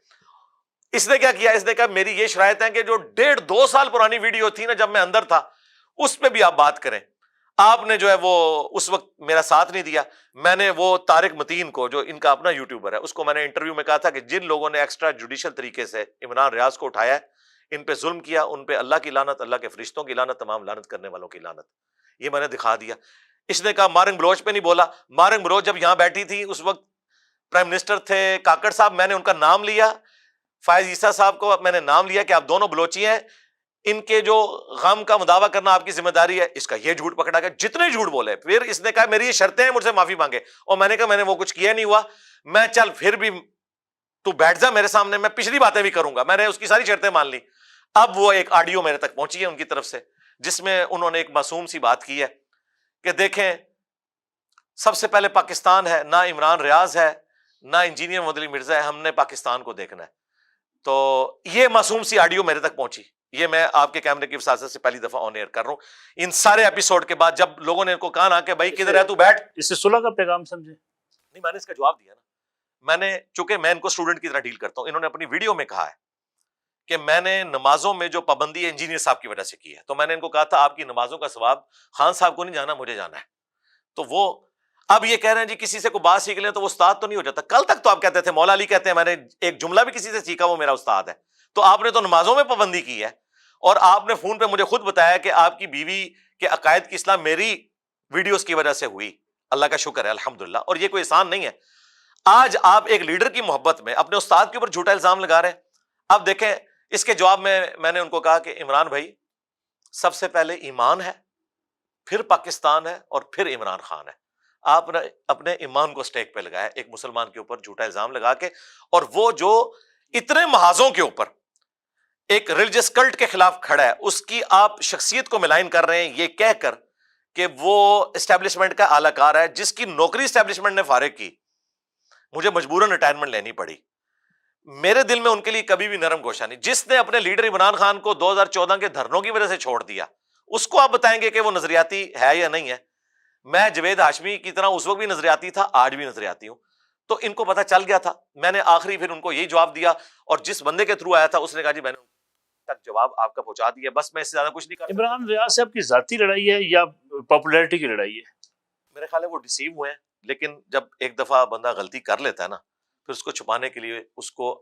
اس نے کیا کیا، اس نے کہا میری یہ شرائط ہے کہ جو 1.5-2 سال پرانی ویڈیو تھی نا جب میں اندر تھا، اس پہ بھی آپ بات کریں۔ آپ نے جو ہے وہ اس وقت میرا ساتھ نہیں دیا۔ میں نے وہ طارق متین کو، جو ان کا اپنا یوٹیوبر ہے، اس کو میں نے انٹرویو میں کہا تھا کہ جن لوگوں نے ایکسٹرا جوڈیشل طریقے سے عمران ریاض کو اٹھایا ہے، ان پہ ظلم کیا، ان پہ اللہ کی لعنت، اللہ کے فرشتوں کی لعنت، تمام لعنت کرنے والوں کی لعنت، یہ میں نے دکھا دیا۔ اس نے کہا مارنگ بلوچ پہ نہیں بولا۔ مارنگ بلوچ جب یہاں بیٹھی تھی اس وقت پرائم منسٹر تھے کاکڑ صاحب، میں نے ان کا نام لیا، فائز عیسیٰ صاحب کو میں نے نام لیا کہ آپ دونوں بلوچی ہیں، ان کے جو غم کا مداوع کرنا آپ کی ذمہ داری ہے۔ اس کا یہ جھوٹ پکڑا گیا، جتنے جھوٹ بولے۔ پھر اس نے کہا میری یہ شرطیں ہیں، مجھ سے معافی مانگے، اور میں نے کہا میں نے وہ کچھ کیا نہیں ہوا، میں چل پھر بھی تو بیٹھ جا میرے سامنے، میں پچھلی باتیں بھی کروں گا۔ میں نے اس کی ساری شرطیں مان لی۔ اب وہ ایک آڈیو میرے تک پہنچی ہے ان کی طرف سے، جس میں انہوں نے ایک معصوم سی بات کی ہے کہ دیکھیں سب سے پہلے پاکستان ہے، نہ عمران ریاض ہے نہ انجینئر محمد علی مرزا ہے، ہم نے پاکستان کو دیکھنا ہے۔ تو یہ معصوم سی آڈیو میرے تک پہنچی، یہ میں آپ کے کیمرے کی وساطت سے پہلی دفعہ آن ایئر کر رہا ہوں۔ ان سارے ایپیسوڈ کے بعد جب لوگوں نے ان کو کہا نا کہ بھائی کدھر ہے تو بیٹھ، اس سے صلح کا پیغام سمجھے نہیں میں نے اس کا جواب دیا نا۔ میں نے چونکہ میں ان کو اسٹوڈنٹ کی طرح ڈیل کرتا ہوں، انہوں نے اپنی ویڈیو میں کہا ہے کہ میں نے نمازوں میں جو پابندی ہے انجینئر صاحب کی وجہ سے کی ہے، تو میں نے ان کو کہا تھا آپ کی نمازوں کا ثواب خان صاحب کو نہیں جانا، مجھے جانا ہے۔ تو وہ اب یہ کہہ رہے ہیں جی کسی سے کوئی بات سیکھ لیں تو وہ استاد تو نہیں ہو جاتا۔ کل تک تو آپ کہتے تھے، مولا علی کہتے ہیں میں نے ایک جملہ بھی کسی سے سیکھا وہ میرا استاد ہے۔ تو آپ نے تو نمازوں میں پابندی کی ہے، اور آپ نے فون پہ مجھے خود بتایا کہ آپ کی بیوی کے عقائد کی اصلاح میری ویڈیوز کی وجہ سے ہوئی، اللہ کا شکر ہے الحمدللہ، اور یہ کوئی احسان نہیں ہے۔ آج آپ ایک لیڈر کی محبت میں اپنے استاد کے اوپر جھوٹا الزام لگا رہے ہیں۔ اب دیکھیں اس کے جواب میں نے ان کو کہا کہ عمران بھائی سب سے پہلے ایمان ہے، پھر پاکستان ہے، اور پھر عمران خان ہے۔ آپ نے اپنے ایمان کو سٹیک پہ لگایا ایک مسلمان کے اوپر جھوٹا الزام لگا کے، اور وہ جو اتنے محاذوں کے اوپر ایک ریلیجس کلٹ کے خلاف کھڑا ہے، اس کی آپ شخصیت کو ملائن کر رہے ہیں یہ کہہ کر کہ وہ اسٹیبلشمنٹ کا اعلی کار ہے، جس کی نوکری اسٹیبلشمنٹ نے فارغ کی، مجھے مجبوراً ریٹائرمنٹ لینی پڑی۔ میرے دل میں ان کے لیے کبھی بھی نرم گوشہ نہیں۔ جس نے اپنے لیڈر عمران خان کو 2014 کے دھرنوں کی وجہ سے چھوڑ دیا، اس کو آپ بتائیں گے کہ وہ نظریاتی ہے یا نہیں ہے؟ میں جوید ہاشمی کی طرح اس وقت بھی نظریاتی تھا، آج بھی نظریاتی ہوں۔ تو ان کو پتہ چل گیا تھا۔ میں نے آخری پھر ان کو یہی جواب دیا، اور جس بندے کے تھرو آیا تھا اس نے کہا جی میں نے تک جواب آپ کا پہنچا دیا، بس میں اس سے زیادہ کچھ نہیں کر سکتا۔ عمران ریاض صاحب کی ذاتی لڑائی ہے یا پاپولیرٹی کی لڑائی ہے؟ میرے خیال ہے وہ ڈیسیو ہوئے ہیں، لیکن جب ایک دفعہ بندہ غلطی کر لیتا ہے نا، پھر اس کو چھپانے کے لیے، اس کو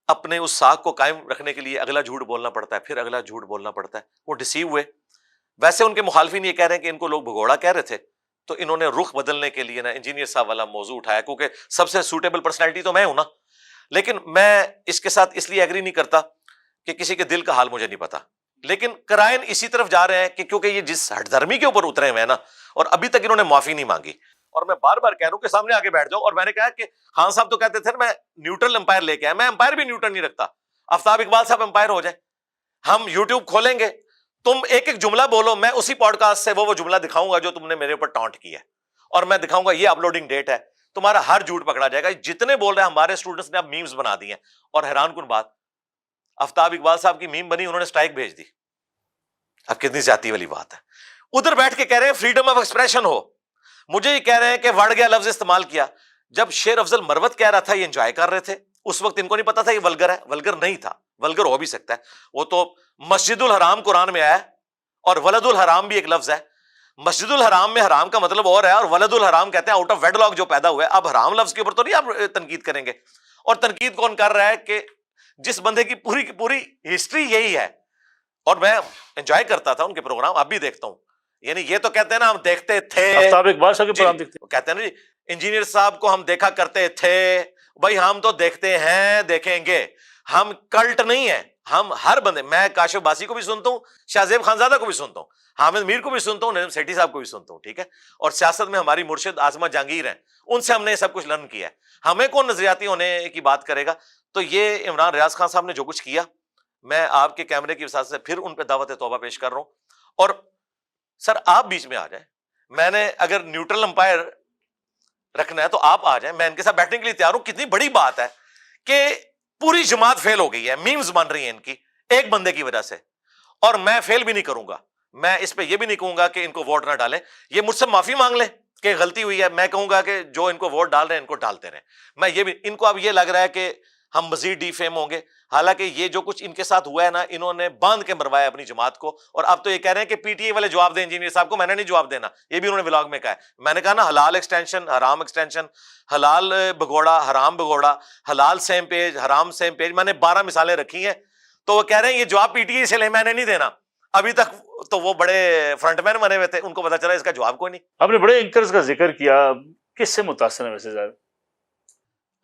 اپنے اس ساکھ کو قائم رکھنے کے لیے اگلا جھوٹ بولنا پڑتا ہے، پھر اگلا جھوٹ بولنا پڑتا ہے۔ وہ ڈیسیو ہوئے۔ ویسے ان کے مخالفین یہ کہہ رہے ہیں کہ ان کو لوگ بھگوڑا کہہ رہے تھے، تو انہوں نے رخ بدلنے کے لیے نا انجینئر صاحب والا موضوع اٹھایا، کیونکہ سب سے سوٹیبل پرسنالٹی تو میں ہوں نا۔ لیکن میں اس کے ساتھ اس لیے ایگری نہیں کرتا کہ کسی کے دل کا حال مجھے نہیں پتا، لیکن کرائن اسی طرف جا رہے ہیں کہ کیونکہ یہ جس ہٹ دھرمی کے اوپر اترے ہوئے ہیں نا، اور ابھی تک انہوں نے معافی نہیں مانگی، اور میں بار بار کہہ رہا ہوں کہ سامنے آگے بیٹھ جاؤ۔ اور میں نے کہا کہ خان صاحب تو کہتے تھے نا میں نیوٹرل امپائر لے کے آیا، میں امپائر بھی نیوٹرل نہیں رکھتا۔ آفتاب اقبال صاحب امپائر ہو جائیں، ہم یوٹیوب کھولیں گے، تم ایک ایک جملہ بولو، میں اسی پوڈ کاسٹ سے وہ جملہ دکھاؤں گا جو تم نے میرے اوپر ٹانٹ کی ہے، اور میں دکھاؤں گا یہ اپلوڈنگ ڈیٹ ہے, تمہارا ہر جھوٹ پکڑا جائے گا. جتنے بول رہے ہیں ہمارے اسٹوڈنٹس نے اب میمز بنا دی ہیں, اور حیران کن بات, آفتاب اقبال صاحب کی میم بنی, انہوں نے اسٹرائک بھیج دی. اب کتنی زیادتی والی بات ہے. ادھر بیٹھ کے کہہ رہے ہیں فریڈم آف ایکسپریشن ہو, مجھے یہ کہہ رہے ہیں کہ وڑ گیا لفظ استعمال کیا. جب شیر افضل مروت کہہ رہا تھا یہ انجوائے کر رہے تھے, اس وقت ان کو نہیں پتا تھا یہ ولگر ہے. ولگر نہیں تھا, ولگر ہو بھی سکتا ہے. وہ تو مسجد الحرام قرآن میں آیا ہے, اور ولد الحرام بھی ایک لفظ ہے. مسجد الحرام میں حرام کا مطلب اور ہے, اور ولد الحرام کہتے ہیں آؤٹ آف ویڈ لاک جو پیدا ہوا ہے. اب حرام لفظ کے اوپر تو نہیں آپ تنقید کریں گے. اور تنقید کون کر رہا ہے کہ جس بندے کی پوری کی پوری ہسٹری یہی ہے. اور میں انجوائے کرتا تھا ان کے پروگرام, اب بھی دیکھتا ہوں. یعنی یہ تو کہتے ہیں نا ہم دیکھتے تھے, آفتاب اقبال صاحب کے جی, پروگرام دیکھتے کہتے ہیں نا جی انجینئر صاحب کو ہم دیکھا کرتے تھے. بھائی ہم تو دیکھتے ہیں, دیکھیں گے. ہم کلٹ نہیں ہیں, ہم ہر بندے, میں کاشف باسی کو بھی سنتا ہوں, شاہ زیب خانزادہ کو بھی سنتا ہوں, حامد میر کو بھی سنتا ہوں, نجم سیٹھی صاحب کو بھی سنتا ہوں, ٹھیک ہے. اور سیاست میں ہماری مرشد عاصمہ جہانگیر ہیں, ان سے ہم نے سب کچھ لرن کیا ہے. ہمیں کون نظریاتی ہونے کی بات کرے گا. تو یہ عمران ریاض خان صاحب نے جو کچھ کیا, میں آپ کے کیمرے کی وساطت سے پھر ان پہ دعوت توبہ پیش کر رہا ہوں. اور سر آپ بیچ میں آ جائیں, میں نے اگر نیوٹرل امپائر رکھنا ہے تو آپ آ جائیں, میں ان کے ساتھ بیٹھنے کے لیے تیار ہوں. کتنی بڑی بات ہے کہ پوری جماعت فیل ہو گئی ہے, میمز بن رہی ہیں ان کی ایک بندے کی وجہ سے, اور میں فیل بھی نہیں کروں گا. میں اس پہ یہ بھی نہیں کہوں گا کہ ان کو ووٹ نہ ڈالیں, یہ مجھ سے معافی مانگ لیں کہ غلطی ہوئی ہے. میں کہوں گا کہ جو ان کو ووٹ ڈال رہے ہیں ان کو ڈالتے رہیں. میں یہ بھی, ان کو اب یہ لگ رہا ہے کہ ہم مزید ڈی فیم ہوں گے, حالانکہ یہ جو کچھ ان کے ساتھ ہوا ہے نا, انہوں نے باندھ کے مروایا اپنی جماعت کو. اور اب تو یہ کہہ رہے ہیں کہ پی ٹی اے والے جواب دیں انجینئر صاحب کو. میں نے نہیں جواب دینا, یہ بھی انہوں نے ولاگ میں کہا ہے. میں نے کہا نا حلال ایکسٹینشن, حرام ایکسٹینشن, حلال بگوڑا, حرام بگوڑا, حلال سیم پیج, حرام سیم پیج. میں نے 12 مثالیں رکھی ہیں. تو وہ کہہ رہے ہیں یہ جواب پی ٹی اے سے لیں, میں نے نہیں دینا. ابھی تک تو وہ بڑے فرنٹ مین بنے ہوئے تھے, ان کو پتا چلا اس کا جواب کوئی نہیں. آپ نے بڑے اینکرز کا ذکر کیا, کس سے متاثر ہیں ویسے زیادہ؟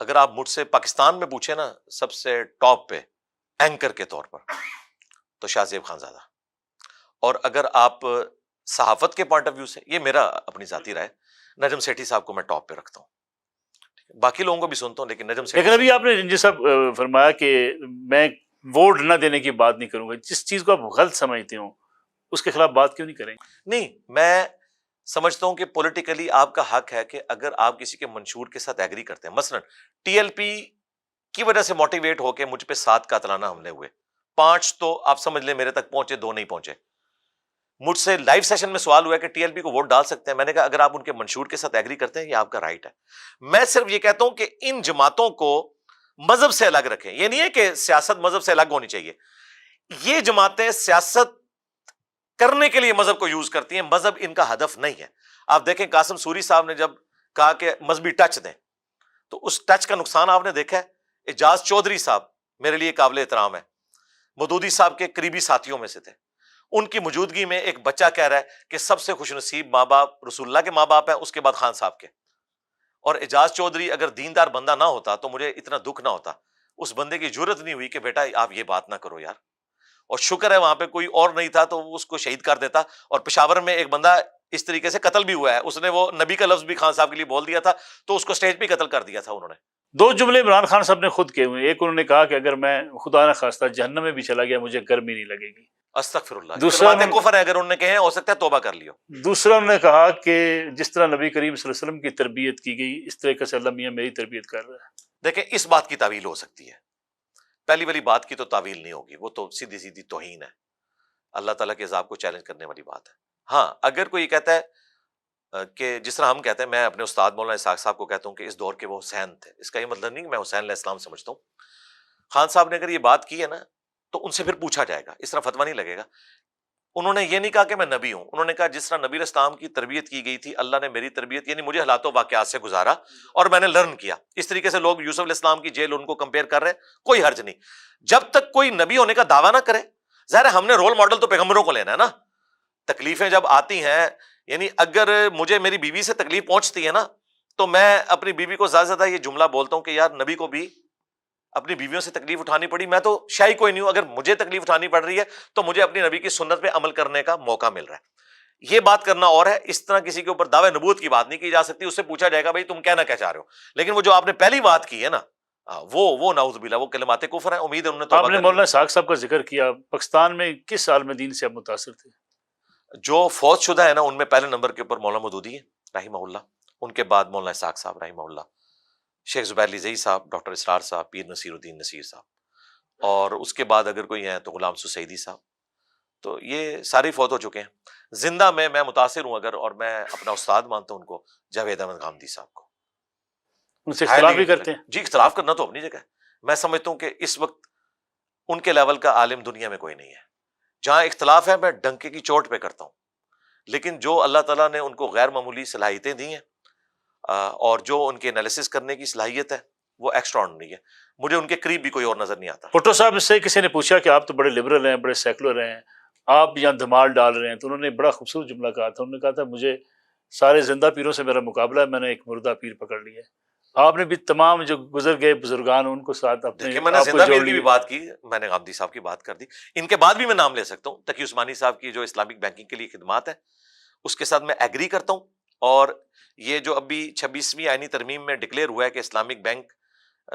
اگر آپ مجھ سے پاکستان میں پوچھیں نا سب سے ٹاپ پہ اینکر کے طور پر, تو شاہ زیب خانزادہ. اور اگر آپ صحافت کے پوائنٹ آف ویو سے, یہ میرا اپنی ذاتی رائے, نجم سیٹھی صاحب کو میں ٹاپ پہ رکھتا ہوں. باقی لوگوں کو بھی سنتا ہوں, لیکن نجم سیٹھی لیکن ابھی آپ نے انجینئر صاحب فرمایا کہ میں ووٹ نہ دینے کی بات نہیں کروں گا. جس چیز کو آپ غلط سمجھتے ہوں اس کے خلاف بات کیوں نہیں کریں گے؟ نہیں, میں سمجھتا ہوں کہ پولیٹیکلی آپ کا حق ہے کہ اگر آپ کسی کے منشور کے ساتھ ایگری کرتے ہیں, مثلا ٹی ایل پی کی وجہ سے موٹیویٹ ہو کے مجھ پہ 7 قاتلانہ حملے ہوئے, 5 تو آپ سمجھ لیں میرے تک پہنچے, 2 نہیں پہنچے. مجھ سے لائیو سیشن میں سوال ہوا ہے کہ ٹی ایل پی کو ووٹ ڈال سکتے ہیں. میں نے کہا اگر آپ ان کے منشور کے ساتھ ایگری کرتے ہیں یہ آپ کا رائٹ ہے. میں صرف یہ کہتا ہوں کہ ان جماعتوں کو مذہب سے الگ رکھیں. یہ نہیں ہے کہ سیاست مذہب سے الگ ہونی چاہیے. یہ جماعتیں سیاست کرنے کے لیے مذہب کو یوز کرتی ہیں, مذہب ان کا ہدف نہیں ہے. آپ دیکھیں قاسم سوری صاحب نے جب کہا کہ مذہبی ٹچ دیں, تو اس ٹچ کا نقصان آپ نے دیکھا ہے. اعجاز چودھری صاحب میرے لیے قابل احترام ہے, مودودی صاحب کے قریبی ساتھیوں میں سے تھے. ان کی موجودگی میں ایک بچہ کہہ رہا ہے کہ سب سے خوش نصیب ماں باپ رسول اللہ کے ماں باپ ہیں, اس کے بعد خان صاحب کے. اور اعجاز چودھری اگر دیندار بندہ نہ ہوتا تو مجھے اتنا دکھ نہ ہوتا. اس بندے کی جرت نہیں ہوئی کہ بیٹا آپ یہ بات نہ کرو یار. اور شکر ہے وہاں پہ کوئی اور نہیں تھا تو وہ اس کو شہید کر دیتا. اور پشاور میں ایک بندہ اس طریقے سے قتل بھی ہوا ہے, اس نے وہ نبی کا لفظ بھی خان صاحب کے لیے بول دیا تھا, تو اس کو سٹیج پہ قتل کر دیا تھا انہوں نے. 2 جملے عمران خان صاحب نے خود کہے ہوئے. ایک انہوں نے کہا کہ اگر میں خدا نہ خواستہ جہنم میں بھی چلا گیا مجھے گرمی نہیں لگے گی. استغفر اللہ. دوسرا باتیں کفر ہے اگر انہوں نے کہے ہیں, ہو سکتا ہے توبہ کر لیو. دوسرا انہوں نے کہا کہ جس طرح نبی کریم صلی اللہ علیہ وسلم کی تربیت کی گئی اس طریقے سے اللہ میاں میری تربیت کر رہا ہے. دیکھیں اس بات کی تعویل ہو سکتی ہے, پہلی والی بات کی تو تعویل نہیں ہوگی, وہ تو سیدھی سیدھی توہین ہے, اللہ تعالیٰ کے عذاب کو چیلنج کرنے والی بات ہے. ہاں اگر کوئی کہتا ہے کہ جس طرح ہم کہتے ہیں, میں اپنے استاد مولانا اسحاق صاحب کو کہتا ہوں کہ اس دور کے وہ حسین تھے, اس کا یہ مطلب نہیں کہ میں حسین علیہ السلام سمجھتا ہوں. خان صاحب نے اگر یہ بات کی ہے نا تو ان سے پھر پوچھا جائے گا, اس طرح فتویٰ نہیں لگے گا. انہوں نے یہ نہیں کہا کہ میں نبی ہوں, انہوں نے کہا جس طرح نبی علیہ السلام کی تربیت کی گئی تھی اللہ نے میری تربیت, یعنی مجھے حالات و واقعات سے گزارا اور میں نے لرن کیا. اس طریقے سے لوگ یوسف علیہ السلام کی جیل ان کو کمپیئر کر رہے ہیں, کوئی حرج نہیں. جب تک کوئی نبی ہونے کا دعویٰ نہ کرے, ظاہر ہے ہم نے رول ماڈل تو پیغمبروں کو لینا ہے نا. تکلیفیں جب آتی ہیں, یعنی اگر مجھے میری بیوی سے تکلیف پہنچتی ہے نا تو میں اپنی بیوی کو زیادہ زیادہ یہ جملہ بولتا ہوں کہ یار نبی کو بھی اپنی بیویوں سے تکلیف اٹھانی پڑی, میں تو شاہی کوئی نہیں ہوں, اگر مجھے تکلیف اٹھانی پڑ رہی ہے تو مجھے اپنی نبی کی سنت پہ عمل کرنے کا موقع مل رہا ہے. یہ بات کرنا اور ہے, اس طرح کسی کے اوپر دعوے نبوت کی بات نہیں کی جا سکتی. اس سے پوچھا جائے گا بھائی تم کہنا کیا چاہ رہے ہو, لیکن وہ جو آپ نے پہلی بات کی ہے نا وہ نعوذ باللہ وہ کلمات کفر ہیں. امید ہے انہوں نے توبہ آپ نے کر لی. مولانا اسحاق صاحب کا ذکر کیا, پاکستان میں کس عالم دین سے آپ متاثر تھے؟ جو فوت شدہ ہے نا ان میں پہلے نمبر کے اوپر مولانا مودودی ہے, رحمہ اللہ، ان کے بعد مولانا اسحاق صاحب رحمہ اللہ، شیخ زبیر علی زئی صاحب، ڈاکٹر اسرار صاحب، پیر نصیر الدین نصیر صاحب، اور اس کے بعد اگر کوئی ہیں تو غلام سعیدی صاحب. تو یہ سارے فوت ہو چکے ہیں. زندہ میں متاثر ہوں اگر، اور میں اپنا استاد مانتا ہوں ان کو، جاوید احمد غامدی صاحب کو. ان سے اختلاف بھی کرتے ہیں؟ جی اختلاف کرنا تو اپنی جگہ ہے. میں سمجھتا ہوں کہ اس وقت ان کے لیول کا عالم دنیا میں کوئی نہیں ہے. جہاں اختلاف ہے میں ڈنکے کی چوٹ پہ کرتا ہوں، لیکن جو اللہ تعالیٰ نے ان کو غیر معمولی صلاحیتیں دی ہیں اور جو ان کے انالیسس کرنے کی صلاحیت ہے وہ ایکسٹراڈنری ہے. مجھے ان کے قریب بھی کوئی اور نظر نہیں آتا. بھٹو صاحب سے کسی نے پوچھا کہ آپ تو بڑے لبرل ہیں، بڑے سیکولر ہیں، آپ یہاں دھمال ڈال رہے ہیں، تو انہوں نے بڑا خوبصورت جملہ کہا تھا. انہوں نے کہا تھا مجھے سارے زندہ پیروں سے میرا مقابلہ ہے، میں نے ایک مردہ پیر پکڑ لیا ہے. آپ نے بھی تمام جو گزر گئے بزرگان ان کو ساتھ اپنے دیکھیں، میں نے آپ کو زندہ جوڑ پیر کی بھی لیا. بات کی، میں نے غامدی صاحب کی بات کر دی. ان کے بعد بھی میں نام لے سکتا ہوں، تقی عثمانی صاحب کی جو اسلامک بینکنگ کے لیے خدمات ہیں اس کے ساتھ میں ایگری کرتا ہوں. اور یہ جو ابھی 26ویں آئینی ترمیم میں ڈکلیئر ہوا ہے کہ اسلامک بینک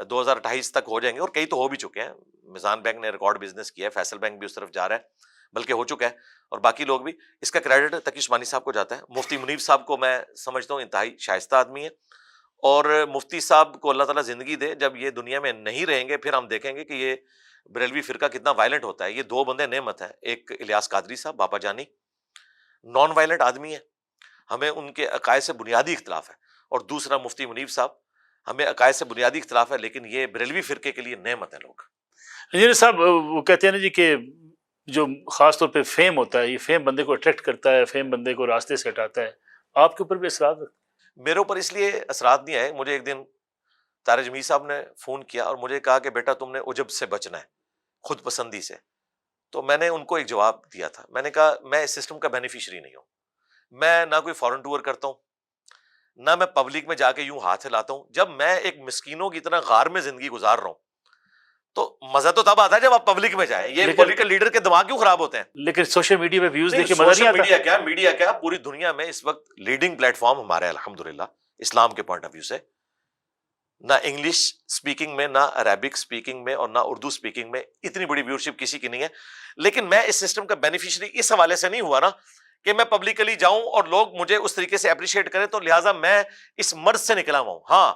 2028 تک ہو جائیں گے، اور کئی تو ہو بھی چکے ہیں. میزان بینک نے ریکارڈ بزنس کیا ہے، فیصل بینک بھی اس طرف جا رہا ہے، بلکہ ہو چکا ہے، اور باقی لوگ بھی. اس کا کریڈٹ تقی عثمانی صاحب کو جاتا ہے. مفتی منیب صاحب کو میں سمجھتا ہوں انتہائی شائستہ آدمی ہے، اور مفتی صاحب کو اللہ تعالیٰ زندگی دے، جب یہ دنیا میں نہیں رہیں گے پھر ہم دیکھیں گے کہ یہ بریلوی فرقہ کتنا وائلنٹ ہوتا ہے. یہ دو بندے نعمت ہیں، ایک الیاس قادری صاحب باپا جانی، نان وائلنٹ آدمی ہے، ہمیں ان کے عقائد سے بنیادی اختلاف ہے، اور دوسرا مفتی منیب صاحب، ہمیں عقائد سے بنیادی اختلاف ہے، لیکن یہ بریلوی فرقے کے لیے نعمت ہے لوگ. انجینئر صاحب وہ کہتے ہیں نا جی کہ جو خاص طور پہ فیم ہوتا ہے، یہ فیم بندے کو اٹریکٹ کرتا ہے، فیم بندے کو راستے سے ہٹاتا ہے. آپ کے اوپر بھی اثرات ہوتے میرے اوپر اس لیے اثرات نہیں آئے. مجھے ایک دن طارق جمیل صاحب نے فون کیا اور مجھے کہا کہ بیٹا تم نے عجب سے بچنا ہے، خود پسندی سے. تو میں نے ان کو ایک جواب دیا تھا، میں نے کہا میں اس سسٹم کا بینیفیشری نہیں ہوں. میں نہ کوئی فورن ٹور کرتا ہوں، نہ میں پبلک میں جا کے یوں ہاتھ ہلاتا ہوں. جب میں ایک مسکینوں کی طرح غار میں زندگی گزار رہا ہوں تو مزہ تو تب آتا ہے جب آپ پبلک میں جائیں. یہ پولیٹیکل لیڈر کے دماغ کیوں خراب ہوتے ہیں؟ لیکن سوشل میڈیا پہ ویوز دیکھ کے مزہ نہیں سوشل آتا. میڈیا کیا پوری دنیا میں اس وقت لیڈنگ پلیٹ فارم ہمارے الحمدللہ اسلام کے پوائنٹ آف ویو سے. نہ انگلش سپیکنگ میں، نہ عربک سپیکنگ میں، اور نہ اردو سپیکنگ میں اتنی بڑی ویورشپ کسی کی نہیں ہے. لیکن میں اس سسٹم کا بینیفیشری اس حوالے سے نہیں ہوا نا کہ میں پبلکلی جاؤں اور لوگ مجھے اس طریقے سے اپریشیٹ کریں، تو لہٰذا میں اس مرض سے نکلا ہوا ہوں. ہاں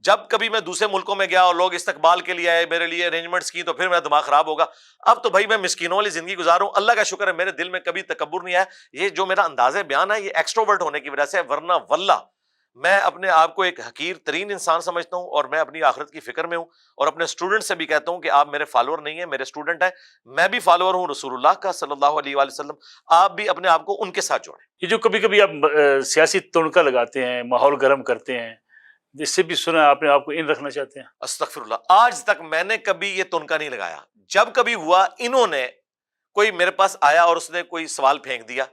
جب کبھی میں دوسرے ملکوں میں گیا اور لوگ استقبال کے لیے آئے، میرے لیے ارینجمنٹس کی، تو پھر میرا دماغ خراب ہوگا. اب تو بھائی میں مسکینوں والی زندگی گزاروں، اللہ کا شکر ہے میرے دل میں کبھی تکبر نہیں آیا. یہ جو میرا انداز بیان ہے یہ ایکسٹروورٹ ہونے کی وجہ سے ہے، ورنہ واللہ میں اپنے آپ کو ایک حقیر ترین انسان سمجھتا ہوں، اور میں اپنی آخرت کی فکر میں ہوں. اور اپنے اسٹوڈنٹ سے بھی کہتا ہوں کہ آپ میرے فالوور نہیں ہیں، میرے اسٹوڈنٹ ہیں. میں بھی فالوور ہوں رسول اللہ کا صلی اللہ علیہ وآلہ وسلم. آپ بھی اپنے آپ کو ان کے ساتھ جوڑیں. یہ جو کبھی کبھی آپ سیاسی تڑکا لگاتے ہیں، ماحول گرم کرتے ہیں، اس سے بھی سنا آپ نے آپ کو ان رکھنا چاہتے ہیں؟ استغفر اللہ، آج تک میں نے کبھی یہ تنکا نہیں لگایا. جب کبھی ہوا انہوں نے کوئی میرے پاس آیا اور اس نے کوئی سوال پھینک دیا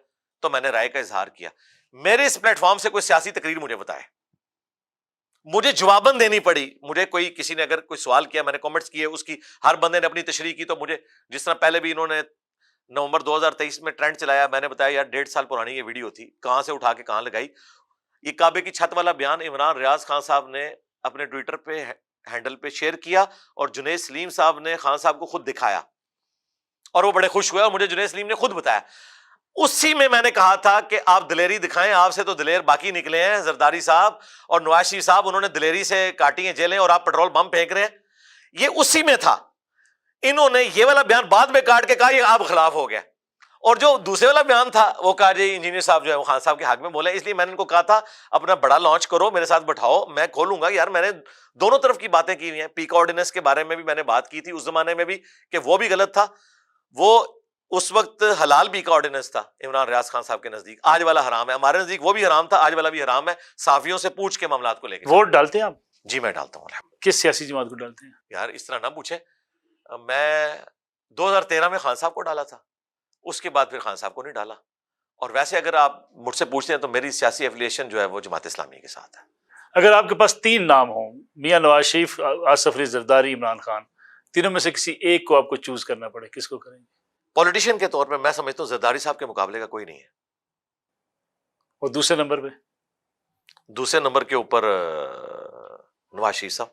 تو میں نے رائے کا اظہار کیا. میرے اس پلیٹ فارم سے کوئی سیاسی تقریر مجھے بتائے، مجھے جواباً دینی پڑی. مجھے کوئی کسی نے اگر کوئی سوال کیا، میں نے کامنٹس کیے، اس کی ہر بندے نے اپنی تشریح کی. تو مجھے جس طرح پہلے بھی انہوں نے نومبر 2023 میں ٹرینڈ چلایا، میں نے بتایا یار 1.5 سال پرانی یہ ویڈیو تھی، کہاں سے اٹھا کے کہاں لگائی. یہ کعبے کی چھت والا بیان عمران ریاض خان صاحب نے اپنے ٹویٹر پہ ہینڈل پہ شیئر کیا، اور جنید سلیم صاحب نے خان صاحب کو خود دکھایا، اور وہ بڑے خوش ہوئے، اور مجھے جنید سلیم نے خود بتایا. اسی میں نے کہا تھا کہ آپ دلیری دکھائیں، آپ سے تو دلیر باقی نکلے ہیں، زرداری صاحب اور نواز شریف صاحب انہوں نے دلیری سے کاٹی ہیں جیلیں، اور آپ پیٹرول بم پھینک رہے ہیں. یہ اسی میں تھا. انہوں نے یہ والا بیان بعد میں کاٹ کے کہا یہ آپ خلاف ہو گیا، اور جو دوسرے والا بیان تھا وہ کہا جی انجینئر صاحب جو ہے وہ خان صاحب کے حق میں بولے. اس لیے میں نے ان کو کہا تھا اپنا بڑا لانچ کرو، میرے ساتھ بٹھاؤ، میں کھولوں گا. یار میں نے دونوں طرف کی باتیں کی ہوئی ہیں. پیک آرڈیننس کے بارے میں بھی میں نے بات کی تھی اس زمانے میں بھی کہ وہ بھی غلط تھا. وہ اس وقت حلال پیک آرڈیننس تھا عمران ریاض خان صاحب کے نزدیک، آج والا حرام ہے. ہمارے نزدیک وہ بھی حرام تھا، آج والا بھی حرام ہے. صحافیوں سے پوچھ کے معاملات کو لے کے. ووٹ ڈالتے ہیں آپ؟ جی میں ڈالتا ہوں. کس سیاسی جماعت کو ڈالتے ہیں؟ یار اس طرح نہ پوچھے. میں 2013 میں خان صاحب کو ڈالا تھا، اس کے بعد پھر خان صاحب کو نہیں ڈالا. اور ویسے اگر آپ مجھ سے پوچھتے ہیں تو میری سیاسی ایفیلیشن جو ہے وہ جماعت اسلامی کے ساتھ ہے. اگر آپ کے پاس 3 نام ہوں، میاں نواز شریف، آصف علی زرداری، عمران خان، تینوں میں سے کسی ایک کو آپ کو چوز کرنا پڑے، کس کو کریں گے؟ پولیٹیشین کے طور پہ میں سمجھتا ہوں زرداری صاحب کے مقابلے کا کوئی نہیں ہے. اور دوسرے نمبر پہ؟ دوسرے نمبر کے اوپر نواز شریف صاحب.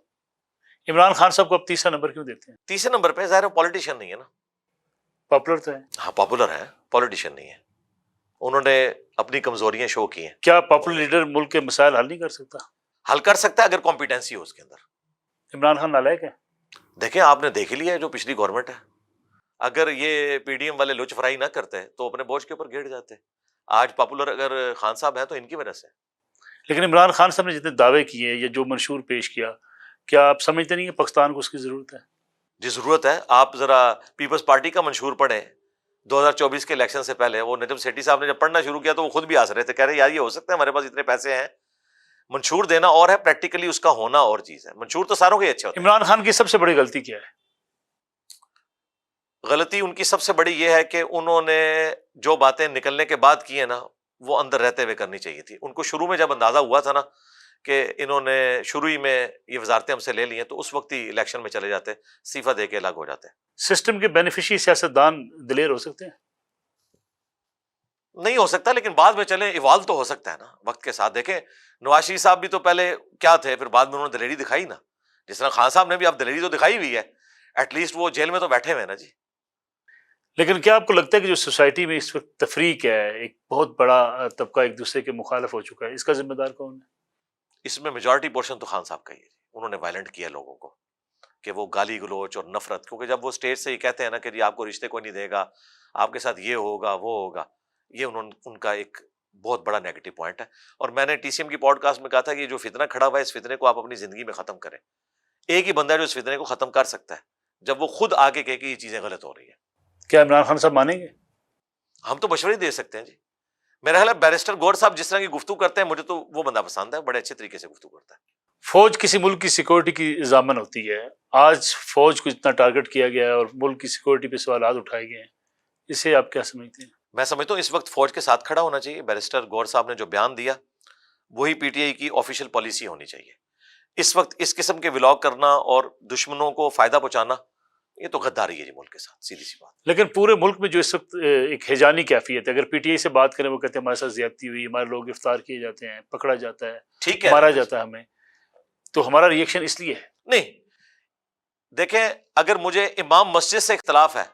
عمران خان صاحب کو آپ تیسرا نمبر کیوں دیتے ہیں؟ تیسرے نمبر پہ ظاہر پولیٹیشین نہیں ہے نا. پاپولر تو ہے. ہاں پاپولر ہے، پولیٹیشین نہیں ہے. انہوں نے اپنی کمزوریاں شو کی ہیں. کیا پاپولر لیڈر ملک کے مسائل حل نہیں کر سکتا؟ حل کر سکتا ہے اگر کمپیٹنسی ہو اس کے اندر. عمران خان نالائق ہے؟ دیکھیں آپ نے دیکھ لیا ہے جو پچھلی گورنمنٹ ہے. اگر یہ پی ڈی ایم والے لچ فرائی نہ کرتے تو اپنے بوجھ کے اوپر گھڑ جاتے. آج پاپولر اگر خان صاحب ہیں تو ان کی وجہ سے. لیکن عمران خان صاحب نے جتنے دعوے کیے یا جو منشور پیش کیا، کیا آپ سمجھتے نہیں کہ پاکستان کو اس کی ضرورت ہے؟ جی ضرورت ہے. آپ ذرا پیپلز پارٹی کا منشور پڑھیں 2024 کے الیکشن سے پہلے. وہ نجم سیٹھی صاحب نے جب پڑھنا شروع کیا تو وہ خود بھی ہنس رہے تھے, کہہ رہے یار یہ ہو سکتا ہے ہمارے پاس اتنے پیسے ہیں. منشور دینا اور ہے, پریکٹیکلی اس کا ہونا اور چیز ہے. منشور تو ساروں کے اچھے ہوتے ہیں. عمران خان کی سب سے بڑی غلطی کیا ہے؟ غلطی ان کی سب سے بڑی یہ ہے کہ انہوں نے جو باتیں نکلنے کے بعد کی ہیں نا وہ اندر رہتے ہوئے کرنی چاہیے تھی. ان کو شروع میں جب اندازہ ہوا تھا نا کہ انہوں نے شروع ہی میں یہ وزارتیں ہم سے لے لی ہیں تو اس وقت ہی الیکشن میں چلے جاتے, استعفیٰ دے کے الگ ہو جاتے. سسٹم کے بینیفیشری سیاستدان دلیر ہو سکتے ہیں؟ نہیں ہو سکتا, لیکن بعد میں چلیں ایوالو تو ہو سکتا ہے نا وقت کے ساتھ. دیکھیں نواز شریف صاحب بھی تو پہلے کیا تھے, پھر بعد میں انہوں نے دلیری دکھائی نا. جس طرح خان صاحب نے بھی اب دلیری تو دکھائی ہوئی ہے, ایٹ لیسٹ وہ جیل میں تو بیٹھے ہوئے نا جی. لیکن کیا آپ کو لگتا ہے کہ جو سوسائٹی میں اس وقت تفریق ہے, ایک بہت بڑا طبقہ ایک دوسرے کے مخالف ہو چکا ہے, اس کا ذمہ دار کون ہے؟ اس میں میجورٹی پورشن تو خان صاحب کا ہی ہے. انہوں نے وائلنٹ کیا لوگوں کو کہ وہ گالی گلوچ اور نفرت, کیونکہ جب وہ اسٹیج سے یہ کہتے ہیں نا کہ جی آپ کو رشتے کوئی نہیں دے گا, آپ کے ساتھ یہ ہوگا وہ ہوگا, یہ ان کا ایک بہت بڑا نیگیٹو پوائنٹ ہے. اور میں نے ٹی سی ایم کی پوڈ کاسٹ میں کہا تھا کہ یہ جو فتنہ کھڑا ہوا ہے اس فتنے کو آپ اپنی زندگی میں ختم کریں. ایک ہی بندہ ہے جو اس فتنے کو ختم کر سکتا ہے جب وہ خود آگے کہے کہ یہ چیزیں غلط ہو رہی ہیں. کیا عمران خان صاحب مانیں گے؟ ہم تو مشورے دے سکتے ہیں جی. میرا خیال ہے بیرسٹر گور صاحب جس طرح کی گفتگو کرتے ہیں مجھے تو وہ بندہ پسند ہے, بڑے اچھے طریقے سے گفتگو کرتا ہے. فوج کسی ملک کی سیکورٹی کی ضامن ہوتی ہے. آج فوج کو اتنا ٹارگٹ کیا گیا ہے اور ملک کی سیکورٹی پہ سوالات اٹھائے گئے ہیں, اسے آپ کیا سمجھتے ہیں؟ میں سمجھتا ہوں اس وقت فوج کے ساتھ کھڑا ہونا چاہیے. بیرسٹر گور صاحب نے جو بیان دیا وہی پی ٹی آئی کی آفیشیل پالیسی ہونی چاہیے. اس وقت اس قسم کے ولاگ کرنا اور دشمنوں کو فائدہ پہنچانا یہ تو غداری ہے جی ملک کے ساتھ, سیدھی سی بات. لیکن پورے ملک میں جو اس وقت ایک ہیجانی کیفیت ہے, اگر پی ٹی آئی سے بات کریں وہ کہتے ہیں ہمارے ساتھ زیادتی ہوئی, ہمارے لوگ گرفتار کیے جاتے ہیں, پکڑا جاتا ہے, ٹھیک ہے مارا جاتا ہے ہمیں, تو ہمارا ریئیکشن اس لیے ہے. نہیں دیکھیں اگر مجھے امام مسجد سے اختلاف ہے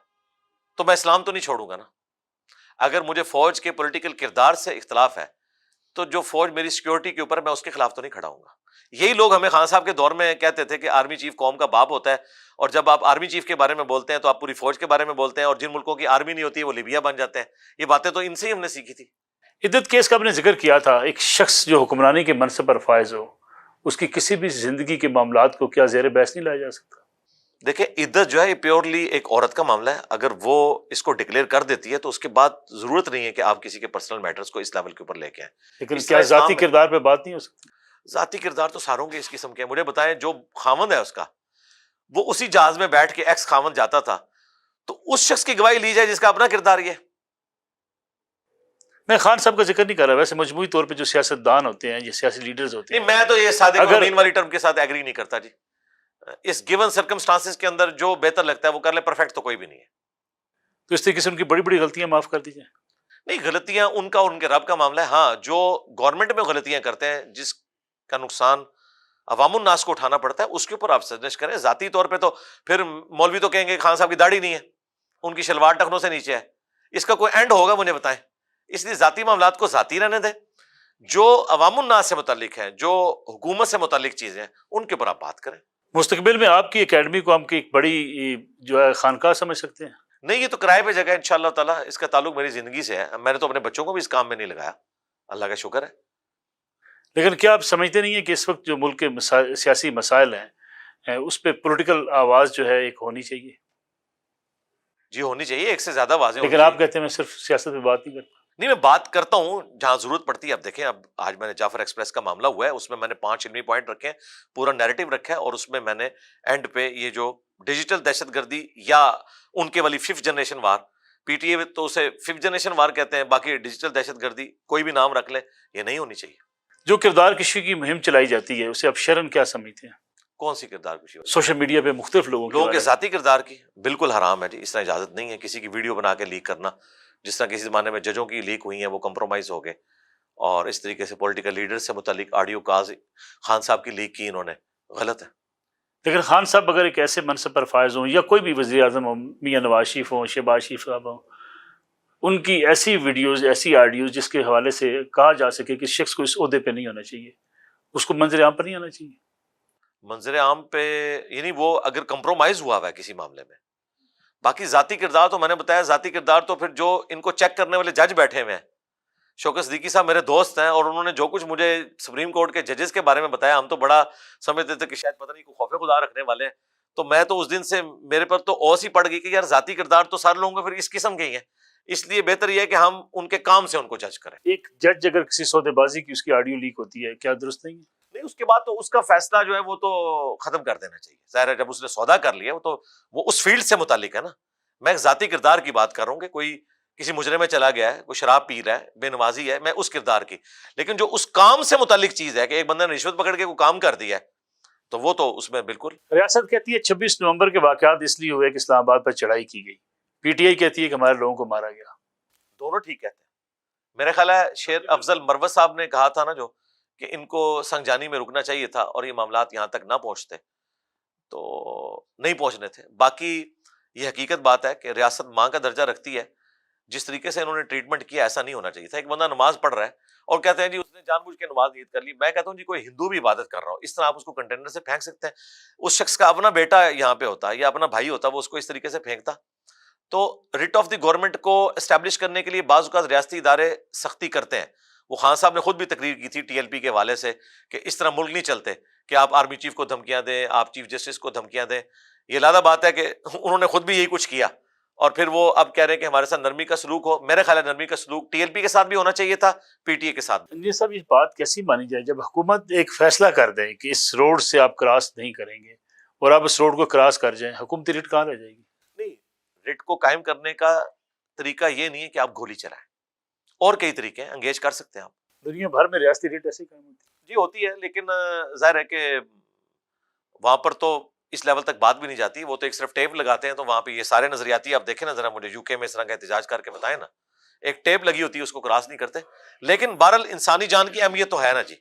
تو میں اسلام تو نہیں چھوڑوں گا نا. اگر مجھے فوج کے پولیٹیکل کردار سے اختلاف ہے تو جو فوج میری سیکیورٹی کے اوپر میں اس کے خلاف تو نہیں کھڑا ہوں گا. یہی لوگ ہمیں خان صاحب کے دور میں کہتے تھے کہ آرمی چیف قوم کا باپ ہوتا ہے, اور جب آپ آرمی چیف کے بارے میں بولتے ہیں تو آپ پوری فوج کے بارے میں بولتے ہیں, اور جن ملکوں کی آرمی نہیں ہوتی وہ لیبیا بن جاتے ہیں. یہ باتیں تو ان سے ہی ہم نے سیکھی تھی. عدت کیس کا آپ نے ذکر کیا تھا. ایک شخص جو حکمرانی کے منصب پر فائز ہو, اس کی کسی بھی زندگی کے معاملات کو کیا زیر بحث نہیں لایا جا سکتا؟ دیکھیں عدت جو ہے یہ پیورلی ایک عورت کا معاملہ ہے. اگر وہ اس کو ڈکلیئر کر دیتی ہے تو اس کے بعد ضرورت نہیں ہے کہ آپ کسی کے پرسنل میٹرز کو اس لیول کے اوپر لے کے آئیں. لیکن کیا ذاتی کردار پہ بات نہیں ہو سکتی؟ ذاتی کردار تو ساروں کے اس قسم کے ہیں. مجھے بتائیں جو خاوند ہے اس کا, وہ اسی جہاز میں بیٹھ کے ایکس خاوند جاتا تھا, تو اس شخص کی گواہی لی جائے جس کا اپنا کردار یہ. میں خان صاحب کا ذکر نہیں کر رہا, ویسے مجموعی طور پہ جو سیاستدان ہوتے ہیں, یہ سیاسی لیڈرز ہوتے ہیں. نہیں میں تو یہ صادق امین والی ٹرم کے ساتھ ایگری نہیں کرتا جی. اس گیون سرکمسٹانسز کے اندر جو بہتر لگتا ہے وہ کر لے, پرفیکٹ تو کوئی بھی نہیں ہے. تو اس طریقے سے ان کی بڑی بڑی غلطیاں معاف کر دی جائیں. نہیں غلطیاں ان کا اور ان کے رب کا معاملہ ہے. ہاں جو گورنمنٹ میں غلطیاں کرتے ہیں جس کا نقصان عوام الناس کو اٹھانا پڑتا ہے اس کے اوپر آپ سرزنش کریں. ذاتی طور پہ تو پھر مولوی تو کہیں گے خان صاحب کی داڑھی نہیں ہے, ان کی شلوار ٹخنوں سے نیچے ہے, اس کا کوئی اینڈ ہوگا مجھے بتائیں. اس لیے ذاتی معاملات کو ذاتی رہنے دیں. جو عوام الناس سے متعلق ہیں, جو حکومت سے متعلق چیزیں ہیں, ان کے اوپر آپ بات کریں. مستقبل میں آپ کی اکیڈمی کو ہم کی ایک بڑی جو ہے خانقاہ سمجھ سکتے ہیں؟ نہیں یہ تو کرائے پہ جگہ ہے انشاءاللہ تعالیٰ. اس کا تعلق میری زندگی سے ہے. میں نے تو اپنے بچوں کو بھی اس کام میں نہیں لگایا, اللہ کا شکر ہے. لیکن کیا آپ سمجھتے نہیں ہیں کہ اس وقت جو ملک کے سیاسی مسائل ہیں اس پہ پولیٹیکل آواز جو ہے ایک ہونی چاہیے؟ جی ہونی چاہیے, ایک سے زیادہ واضح. لیکن آپ کہتے ہیں میں صرف سیاست پہ بات نہیں کرتا. نہیں میں بات کرتا ہوں جہاں ضرورت پڑتی ہے. اب دیکھیں اب آج میں نے جعفر ایکسپریس کا معاملہ ہوا ہے, اس میں نے 5 علمی پوائنٹ رکھے ہیں, پورا نیریٹو رکھا ہے, اور اس میں نے اینڈ پہ یہ جو ڈیجیٹل دہشت گردی یا ان کے والی 5th generation war, P T A تو اسے 5th جنریشن وار کہتے ہیں, باقی ڈیجیٹل دہشت گردی کوئی بھی نام رکھ لے, یہ نہیں ہونی چاہیے. جو کردار کشی کی مہم چلائی جاتی ہے اسے آپ شرن کیا سمجھتے ہیں؟ کون سی کردار کشی؟ سوشل میڈیا پہ مختلف لوگوں کے ذاتی کردار کی بالکل حرام ہے جی. اس طرح اجازت نہیں ہے کسی کی ویڈیو بنا کے لیک کرنا. جس طرح کسی زمانے میں ججوں کی لیک ہوئی ہیں وہ کمپرومائز ہو گئے, اور اس طریقے سے پولیٹیکل لیڈر سے متعلق آڈیو کاز خان صاحب کی لیک کی انہوں نے, غلط ہے. لیکن خان صاحب اگر ایک ایسے منصب پر فائز ہوں, یا کوئی بھی وزیر اعظم ہو, میاں نواز شریف ہوں, شہباز شریف صاحب ہوں, ان کی ایسی ویڈیوز، ایسی آڈیوز جس کے حوالے سے کہا جا سکے کہ شخص کو اس عہدے پہ نہیں ہونا چاہیے، اس کو منظر عام پر نہیں آنا چاہیے؟ منظر عام پہ یعنی وہ اگر کمپرومائز ہوا ہوا ہے کسی معاملے میں، باقی ذاتی کردار تو میں نے بتایا، ذاتی کردار تو پھر جو ان کو چیک کرنے والے جج بیٹھے ہوئے ہیں، شوکت صدیقی صاحب میرے دوست ہیں، اور انہوں نے جو کچھ مجھے سپریم کورٹ کے ججز کے بارے میں بتایا، ہم تو بڑا سمجھتے تھے کہ شاید پتہ نہیں کوئی خوف خدا رکھنے والے ہیں، تو میں تو اس دن سے میرے پر تو اوس ہی پڑ گئی کہ یار ذاتی کردار تو سارے لوگوں کے پھر اس قسم کے ہی ہیں، اس لیے بہتر یہ ہے کہ ہم ان کے کام سے ان کو جج کریں۔ ایک جج اگر کسی سودے بازی کی اس کی آڈیو لیک ہوتی ہے، کیا درست نہیں ہے؟ نہیں، اس کے بعد تو اس کا فیصلہ جو ہے وہ تو ختم کر دینا چاہیے، ظاہر ہے جب اس نے سودا کر لیا وہ تو وہ اس فیلڈ سے متعلق ہے نا، میں ایک ذاتی کردار کی بات کر رہا ہوں کہ کوئی کسی مجرم میں چلا گیا ہے، کوئی شراب پی رہا ہے، بے نمازی ہے، میں اس کردار کی، لیکن جو اس کام سے متعلق چیز ہے کہ ایک بندے نے رشوت پکڑ کے کوئی کام کر دیا ہے تو وہ تو اس میں بالکل۔ ریاست کہتی ہے 26 نومبر کے واقعات اس لیے ہوئے کہ اسلام آباد پر چڑھائی کی گئی، پی ٹی آئی کہتی ہے کہ ہمارے لوگوں کو مارا گیا۔ دونوں ٹھیک کہتے ہیں، میرے خیال ہے شیر افضل مروت صاحب نے کہا تھا نا جو کہ ان کو سنجانی میں رکنا چاہیے تھا اور یہ معاملات یہاں تک نہ پہنچتے تو نہیں پہنچنے تھے۔ باقی یہ حقیقت بات ہے کہ ریاست ماں کا درجہ رکھتی ہے، جس طریقے سے انہوں نے ٹریٹمنٹ کیا ایسا نہیں ہونا چاہیے تھا۔ ایک بندہ نماز پڑھ رہا ہے اور کہتے ہیں جی اس نے جان بوجھ کے نماز نیت کر لی، میں کہتا ہوں جی کوئی ہندو بھی عبادت کر رہا ہو، اس طرح آپ اس کو کنٹینر سے پھینک سکتے ہیں؟ اس شخص کا اپنا بیٹا یہاں پہ ہوتا یا اپنا بھائی ہوتا، وہ اس کو اس طریقے سے پھینکتا؟ تو ریٹ آف دی گورنمنٹ کو اسٹیبلش کرنے کے لیے بعض اوقات ریاستی ادارے سختی کرتے ہیں۔ وہ خان صاحب نے خود بھی تقریر کی تھی ٹی ایل پی کے حوالے سے کہ اس طرح ملک نہیں چلتے کہ آپ آرمی چیف کو دھمکیاں دیں، آپ چیف جسٹس کو دھمکیاں دیں۔ یہ لادہ بات ہے کہ انہوں نے خود بھی یہی کچھ کیا اور پھر وہ اب کہہ رہے ہیں کہ ہمارے ساتھ نرمی کا سلوک ہو۔ میرے خیال ہے نرمی کا سلوک ٹی ایل پی کے ساتھ بھی ہونا چاہیے تھا، پی ٹی اے کے ساتھ بھی۔ یہ سب یہ بات کیسی مانی جائے جب حکومت ایک فیصلہ کر دے کہ اس روڈ سے آپ کراس نہیں کریں گے اور آپ اس روڈ کو کراس کر جائیں، حکومتی ریٹ کہاں رہ جائے گی؟ نہیں، ریٹ کو قائم کرنے کا طریقہ یہ نہیں ہے کہ آپ گولی چلائیں، اور کئی طریقے ہیں، انگیج کر سکتے ہیں آپ۔ دنیا بھر میں ریاستی ریٹ ایسے کام ہوتی جی ہوتی ہے، لیکن ظاہر ہے کہ وہاں پر تو اس لیول تک بات بھی نہیں جاتی، وہ تو ایک صرف ٹیپ لگاتے ہیں، تو وہاں پہ یہ سارے نظریاتی آپ دیکھیں نا ذرا، مجھے یو کے میں اس طرح کا احتجاج کر کے بتائیں نا، ایک ٹیپ لگی ہوتی ہے اس کو کراس نہیں کرتے۔ لیکن بہرحال انسانی جان کی اہمیت تو ہے نا جی،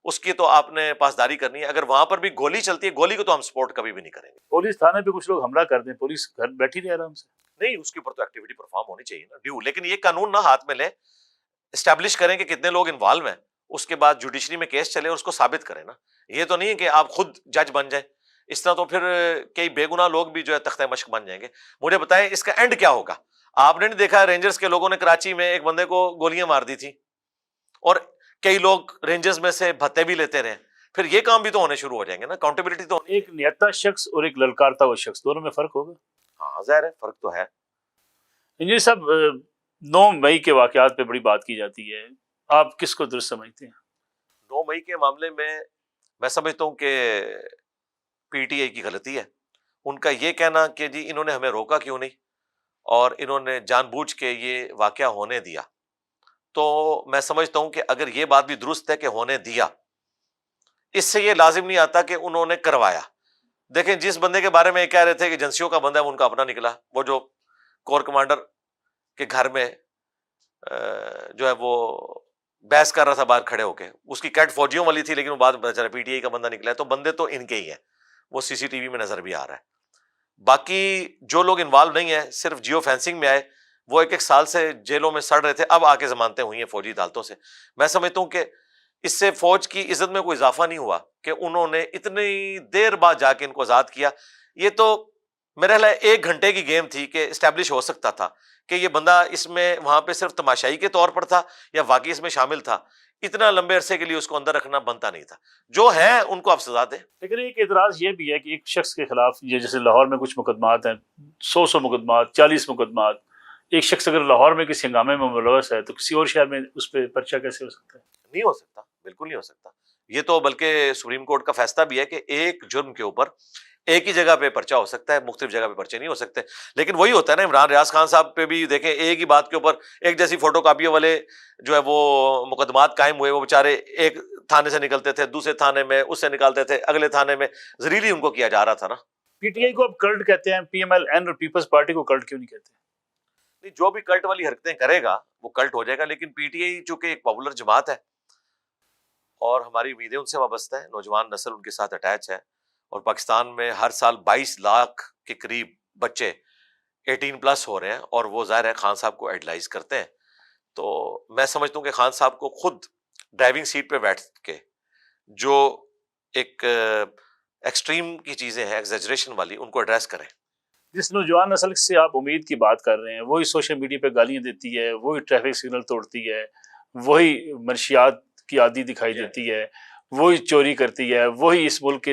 اس کی تو آپ نے پاسداری کرنی ہے۔ اگر وہاں پر بھی گولی چلتی ہے، گولی کو تو ہم سپورٹ کبھی بھی نہیں کریں گے۔ پولیس تھانے پہ کچھ لوگ حملہ کر دیں، پولیس گھر بیٹھی رہے آرام سے؟ نہیں، اس کے اوپر تو ایکٹیویٹی پرفارم ہونی چاہیے نا، ڈیو، لیکن یہ قانون نہ ہاتھ میں لیں، اسٹیبلش کریں کہ کتنے لوگ انوالو ہیں، اس کے بعد جوڈیشری میں کیس چلے اور اس کو ثابت کریں نا۔ یہ تو نہیں ہے کہ آپ خود جج بن جائیں، اس طرح تو پھر کئی بے گناہ لوگ بھی جو ہے تختہ مشق بن جائیں گے۔ مجھے بتائیں اس کا اینڈ کیا ہوگا؟ آپ نے نہیں دیکھا رینجرز کے لوگوں نے کراچی میں ایک بندے کو گولیاں مار دی تھی اور کئی لوگ رینجرز میں سے بھتے بھی لیتے رہے، پھر یہ کام بھی تو ہونے شروع ہو جائیں گے نا، اکاؤنٹیبلٹی تو ہونی۔ ایک نیتا شخص اور ایک للکارتا ہوا شخص، دونوں میں فرق ہوگا؟ ہاں ظاہر ہے فرق تو ہے۔ انجینئر صاحب، 9 مئی کے واقعات پہ بڑی بات کی جاتی ہے، آپ کس کو درست سمجھتے ہیں؟ 9 مئی کے معاملے میں سمجھتا ہوں کہ پی ٹی آئی کی غلطی ہے، ان کا یہ کہنا کہ جی انہوں نے ہمیں روکا کیوں نہیں اور انہوں نے جان بوجھ کے یہ واقعہ ہونے دیا، تو میں سمجھتا ہوں کہ اگر یہ بات بھی درست ہے کہ ہونے دیا، اس سے یہ لازم نہیں آتا کہ انہوں نے کروایا۔ دیکھیں جس بندے کے بارے میں یہ کہہ رہے تھے کہ ایجنسیوں کا بندہ ہے، ان کا اپنا نکلا، وہ جو کور کمانڈر کے گھر میں جو ہے وہ بحث کر رہا تھا باہر کھڑے ہو کے، اس کی کیٹ فوجیوں والی تھی، لیکن وہ بعد میں پی ٹی آئی کا بندہ نکلا ہے، تو بندے تو ان کے ہی ہیں، وہ سی سی ٹی وی میں نظر بھی آ رہا ہے۔ باقی جو لوگ انوالو نہیں ہیں، صرف جیو فینسنگ میں آئے، وہ ایک سال سے جیلوں میں سڑ رہے تھے، اب آ کے ضمانتیں ہوئی ہیں فوجی عدالتوں سے۔ میں سمجھتا ہوں کہ اس سے فوج کی عزت میں کوئی اضافہ نہیں ہوا کہ انہوں نے اتنی دیر بعد جا کے ان کو آزاد کیا۔ یہ تو میرے خیال ہے 1 گھنٹے کی گیم تھی کہ اسٹیبلش ہو سکتا تھا کہ یہ بندہ اس میں وہاں پہ صرف تماشائی کے طور پر تھا یا واقعی اس میں شامل تھا۔ اتنا لمبے عرصے کے لیے اس کو اندر رکھنا بنتا نہیں تھا، جو ہے ان کو آپ سزا دیں۔ لیکن ایک اعتراض یہ بھی ہے کہ ایک شخص کے خلاف، یہ جیسے لاہور میں کچھ مقدمات ہیں، 100 مقدمات، 40 مقدمات، ایک شخص اگر لاہور میں کسی ہنگامے میں ملوث ہے تو کسی اور شہر میں اس پہ پرچہ کیسے ہو سکتا ہے؟ نہیں ہو سکتا، بالکل نہیں ہو سکتا۔ یہ تو بلکہ سپریم کورٹ کا فیصلہ بھی ہے کہ ایک جرم کے اوپر ایک ہی جگہ پہ پرچہ ہو سکتا ہے، مختلف جگہ پہ پرچے نہیں ہو سکتے۔ لیکن وہی ہوتا ہے نا، عمران ریاض خان صاحب پہ بھی دیکھیں ایک ہی بات کے اوپر ایک جیسی فوٹو کاپیوں والے جو ہے وہ مقدمات قائم ہوئے، وہ بیچارے ایک تھانے سے نکلتے تھے، دوسرے تھانے میں اس سے نکالتے تھے، اگلے تھانے میں ذلیلی ان کو کیا جا رہا تھا نا۔ پی ٹی آئی کو اب کلٹ کہتے ہیں، پی ایم ایل این اور پیپلز پارٹی کو کلٹ کیوں نہیں کہتے؟ نہیں، جو بھی کلٹ والی حرکتیں کرے گا وہ کلٹ ہو جائے گا، لیکن پی ٹی آئی چونکہ ایک پاپولر جماعت ہے اور ہماری امیدیں ان سے وابستہ ہیں، نوجوان نسل ان کے ساتھ اٹیچ ہے، اور پاکستان میں ہر سال 22 لاکھ کے قریب بچے 18+ ہو رہے ہیں اور وہ ظاہر ہے خان صاحب کو ایڈلائز کرتے ہیں. تو میں سمجھتا ہوں کہ خان صاحب کو خود ڈرائیونگ سیٹ پہ بیٹھ کے جو ایک ایکسٹریم کی چیزیں ہیں ایگزیجریشن والی ان کو ایڈریس کریں. جس نوجوان نسل سے آپ امید کی بات کر رہے ہیں وہی سوشل میڈیا پہ گالیاں دیتی ہے، وہی ٹریفک سگنل توڑتی ہے، وہی منشیات کی عادی دکھائی دیتی ہے، وہی چوری کرتی ہے، وہی اس ملک کے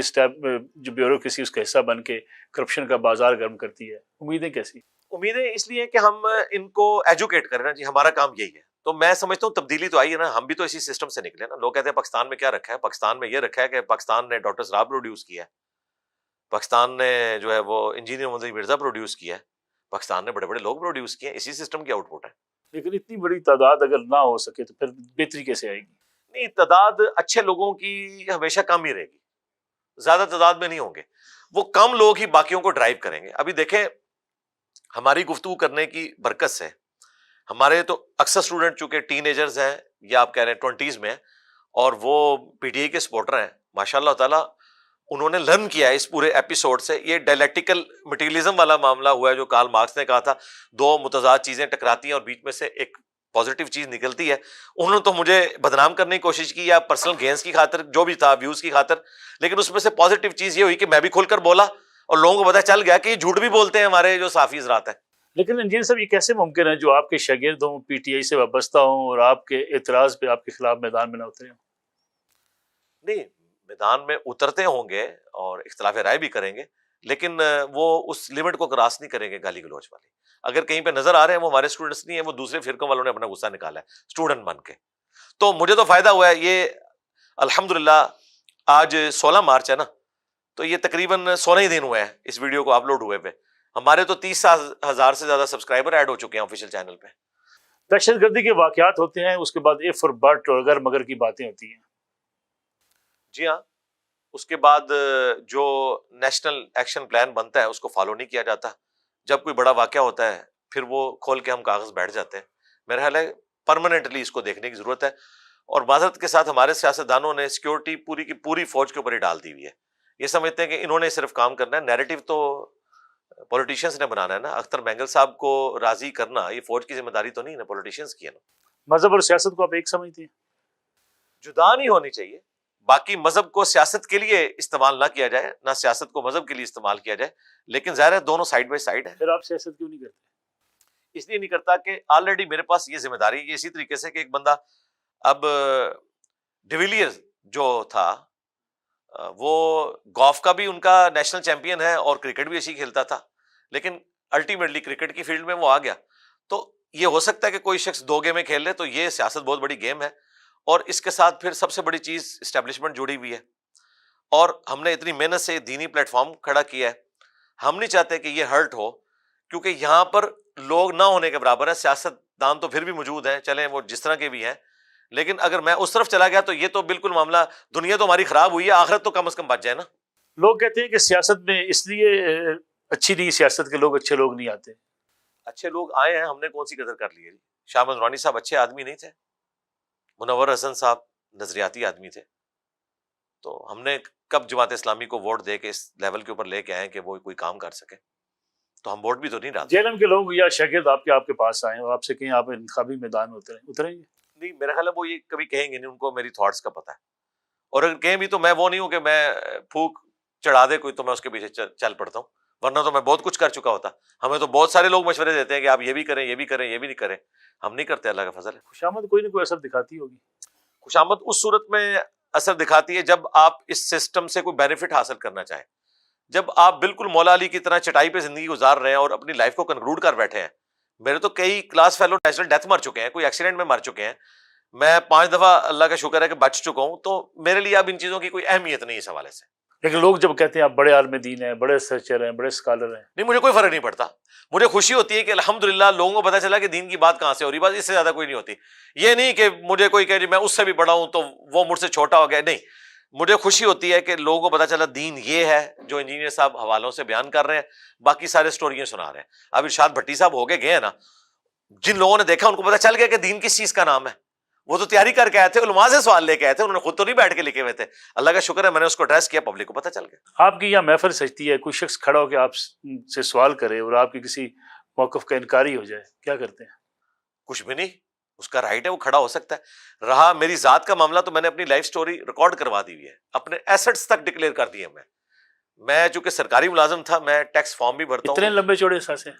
جو بیوروکریسی اس کا حصہ بن کے کرپشن کا بازار گرم کرتی ہے. امیدیں کیسی؟ امیدیں اس لیے کہ ہم ان کو ایجوکیٹ کریں نا جی، ہمارا کام یہی ہے. تو میں سمجھتا ہوں تبدیلی تو آئی ہے نا، ہم بھی تو اسی سسٹم سے نکلے نا. لوگ کہتے ہیں پاکستان میں کیا رکھا ہے، پاکستان میں یہ رکھا ہے کہ پاکستان نے ڈاکٹر سراب پروڈیوس کیا ہے، پاکستان نے جو ہے وہ انجینئر محمد علی مرزا پروڈیوس کیا ہے، پاکستان نے بڑے بڑے لوگ پروڈیوس کیے ہیں. اسی سسٹم کی آؤٹ پٹ ہے. لیکن اتنی بڑی تعداد اگر نہ ہو سکے تو پھر بہتری کیسے آئے گی؟ نہیں، تعداد اچھے لوگوں کی ہمیشہ کم ہی رہے گی، زیادہ تعداد میں نہیں ہوں گے. وہ کم لوگ ہی باقیوں کو ڈرائیو کریں گے. ابھی دیکھیں ہماری گفتگو کرنے کی برکت سے ہمارے تو اکثر اسٹوڈنٹ چونکہ ٹین ایجرز ہیں یا آپ کہہ رہے ہیں 20s میں ہیں اور وہ پی ٹی آئی کے سپورٹر ہیں، ماشاء اللہ تعالیٰ انہوں نے لرن کیا ہے اس پورے ایپیسوڈ سے. یہ ڈائلیکٹیکل مٹیریلزم والا معاملہ ہوا ہے جو کارل مارکس نے کہا تھا، دو متضاد چیزیں ٹکراتی ہیں اور بیچ میں سے ایک پازیٹیو چیز نکلتی ہے. انہوں نے تو مجھے بدنام کرنے کی کوشش کی یا پرسنل گینز کی خاطر جو بھی تھا، ویوز کی خاطر، لیکن اس میں سے پازیٹیو چیز یہ ہوئی کہ میں بھی کھل کر بولا اور لوگوں کو پتہ چل گیا کہ یہ جھوٹ بھی بولتے ہیں ہمارے جو صحافی حضرات ہیں. لیکن انجینئر صاحب یہ کیسے ممکن ہے جو آپ کے شاگرد ہوں، پی ٹی آئی سے وابستہ ہوں اور آپ کے اعتراض پہ آپ کے خلاف میدان میں نہ اترے ہوں؟ نہیں، میدان میں اترتے ہوں گے اور اختلاف رائے بھی کریں گے، لیکن وہ اس لیمٹ کو کراس نہیں کریں گے گالی گلوچ والی. اگر کہیں پہ نظر آ رہے ہیں وہ ہمارے اسٹوڈنٹس نہیں ہیں، وہ دوسرے فرقوں والوں نے اپنا غصہ نکالا ہے اسٹوڈنٹ بن کے. تو مجھے تو فائدہ ہوا ہے یہ الحمدللہ. آج 16 مارچ ہے نا، تو یہ تقریباً 16 ہی دن ہوئے ہیں اس ویڈیو کو اپلوڈ ہوئے پہ. ہمارے تو 30,000 سے زیادہ سبسکرائبر ایڈ ہو چکے ہیں آفیشیل چینل پہ. دہشت گردی کے واقعات ہوتے ہیں، اس کے بعد ایف اور بٹ اور اگر مگر کی باتیں ہوتی ہیں. جی ہاں، اس کے بعد جو نیشنل ایکشن پلان بنتا ہے اس کو فالو نہیں کیا جاتا. جب کوئی بڑا واقعہ ہوتا ہے پھر وہ کھول کے ہم کاغذ بیٹھ جاتے ہیں. میرا خیال ہے پرماننٹلی اس کو دیکھنے کی ضرورت ہے. اور معذرت کے ساتھ ہمارے سیاستدانوں نے سیکورٹی پوری کی پوری فوج کے اوپر ہی ڈال دی ہوئی ہے. یہ سمجھتے ہیں کہ انہوں نے صرف کام کرنا ہے. نیریٹو تو پولیٹیشینس نے بنانا ہے نا. اختر مینگل صاحب کو راضی کرنا یہ فوج کی ذمہ داری تو نہیں نا، پولیٹیشینس کی ہے نا. مذہب اور سیاست کو آپ ایک سمجھتے ہیں؟ جدا نہیں ہونی چاہیے. باقی مذہب کو سیاست کے لیے استعمال نہ کیا جائے، نہ سیاست کو مذہب کے لیے استعمال کیا جائے، لیکن ظاہر ہے دونوں سائڈ بائی سائڈ ہیں. پھر آپ سیاست کیوں نہیں کرتے؟ اس لیے نہیں کرتا کہ آلریڈی میرے پاس یہ ذمہ داری ہے. اسی طریقے سے کہ ایک بندہ اب ڈیویلیئر جو تھا وہ گولف کا بھی ان کا نیشنل چیمپئن ہے اور کرکٹ بھی اچھی کھیلتا تھا، لیکن الٹیمیٹلی کرکٹ کی فیلڈ میں وہ آ گیا. تو یہ ہو سکتا ہے کہ کوئی شخص 2 گیمیں کھیل لے، تو یہ سیاست بہت بڑی گیم ہے. اور اس کے ساتھ پھر سب سے بڑی چیز اسٹیبلشمنٹ جڑی ہوئی ہے. اور ہم نے اتنی محنت سے دینی پلیٹ فارم کھڑا کیا ہے. ہم نہیں چاہتے کہ یہ ہرٹ ہو، کیونکہ یہاں پر لوگ نہ ہونے کے برابر ہے. سیاست دان تو پھر بھی موجود ہیں، چلیں وہ جس طرح کے بھی ہیں، لیکن اگر میں اس طرف چلا گیا تو یہ تو بالکل معاملہ، دنیا تو ہماری خراب ہوئی ہے، آخرت تو کم از کم بچ جائے نا. لوگ کہتے ہیں کہ سیاست میں اس لیے اچھی نہیں، سیاست کے لوگ اچھے لوگ نہیں آتے. اچھے لوگ آئے ہیں، ہم نے کون سی قدر کر لی ہے؟ شاہ محمد نورانی صاحب اچھے آدمی نہیں تھے؟ منور حسن صاحب نظریاتی آدمی تھے. تو ہم نے کب جماعت اسلامی کو ووٹ دے کے اس لیول کے اوپر لے کے آئے کہ وہ کوئی کام کر سکے؟ تو ہم ووٹ بھی تو نہیں ڈالتے. جیلم کے لوگ یا شاگرد آپ کے پاس آئیں اور آپ سے کہیں آپ انتخابی میدان میں اتریں گے؟ نہیں، میرا خیال ہے وہ یہ کبھی کہیں گے نہیں، ان کو میری تھاٹس کا پتہ ہے. اور اگر کہیں بھی تو میں وہ نہیں ہوں کہ میں پھونک چڑھا دے کوئی تو میں اس کے پیچھے چل پڑتا ہوں، ورنہ تو میں بہت کچھ کر چکا ہوتا. ہمیں تو بہت سارے لوگ مشورے دیتے ہیں کہ آپ یہ بھی کریں، یہ بھی کریں، یہ بھی نہیں کریں. ہم نہیں کرتے، اللہ کا فضل ہے. خوشامد کوئی نہ کوئی اثر دکھاتی ہوگی. خوشامد اس صورت میں اثر دکھاتی ہے جب آپ اس سسٹم سے کوئی بینیفٹ حاصل کرنا چاہیں. جب آپ بالکل مولا علی کی طرح چٹائی پہ زندگی گزار رہے ہیں اور اپنی لائف کو کنکلوڈ کر بیٹھے ہیں. میرے تو کئی کلاس فیلو نیچرل ڈیتھ مر چکے ہیں، کوئی ایکسیڈنٹ میں مر چکے ہیں. میں 5 دفعہ اللہ کا شکر ہے کہ بچ چکا ہوں. تو میرے لیے اب ان چیزوں کی کوئی اہمیت نہیں اس حوالے سے. لیکن لوگ جب کہتے ہیں آپ بڑے عالم دین ہیں، بڑے سرچر ہیں، بڑے اسکالر ہیں. نہیں، مجھے کوئی فرق نہیں پڑتا. مجھے خوشی ہوتی ہے کہ الحمدللہ لوگوں کو پتہ چلا کہ دین کی بات کہاں سے ہو رہی. بات اس سے زیادہ کوئی نہیں ہوتی. یہ نہیں کہ مجھے کوئی کہے میں اس سے بھی بڑا ہوں تو وہ مجھ سے چھوٹا ہو گیا. نہیں، مجھے خوشی ہوتی ہے کہ لوگوں کو پتہ چلا دین یہ ہے جو انجینئر صاحب حوالوں سے بیان کر رہے ہیں، باقی سارے سٹوریاں سنا رہے ہیں. اب ارشاد بھٹی صاحب ہو کے گئے ہیں نا، جن لوگوں نے دیکھا ان کو پتہ چل گیا کہ دین کس چیز کا نام ہے. وہ تو تیاری کر کے آئے تھے، علماء سے سوال لے کے آئے تھے، انہوں نے خود تو نہیں بیٹھ کے لکھے ہوئے تھے. اللہ کا شکر ہے میں نے اس کو ایڈریس کیا، پبلک کو پتہ چل گیا. آپ کی یہاں محفل سجتی ہے، کوئی شخص کھڑا ہو کے آپ سے سوال کرے اور آپ کی کسی موقف کا انکاری ہو جائے، کیا کرتے ہیں؟ کچھ بھی نہیں، اس کا رائٹ ہے، وہ کھڑا ہو سکتا ہے۔ رہا میری ذات کا معاملہ تو میں نے اپنی لائف سٹوری ریکارڈ کروا دی ہوئی ہے، اپنے ایسٹس تک ڈکلیئر کر دیے۔ میں چونکہ سرکاری ملازم تھا، میں ٹیکس فارم بھی بھرتا اتنے ہوں۔ لمبے چوڑے سانسیں؟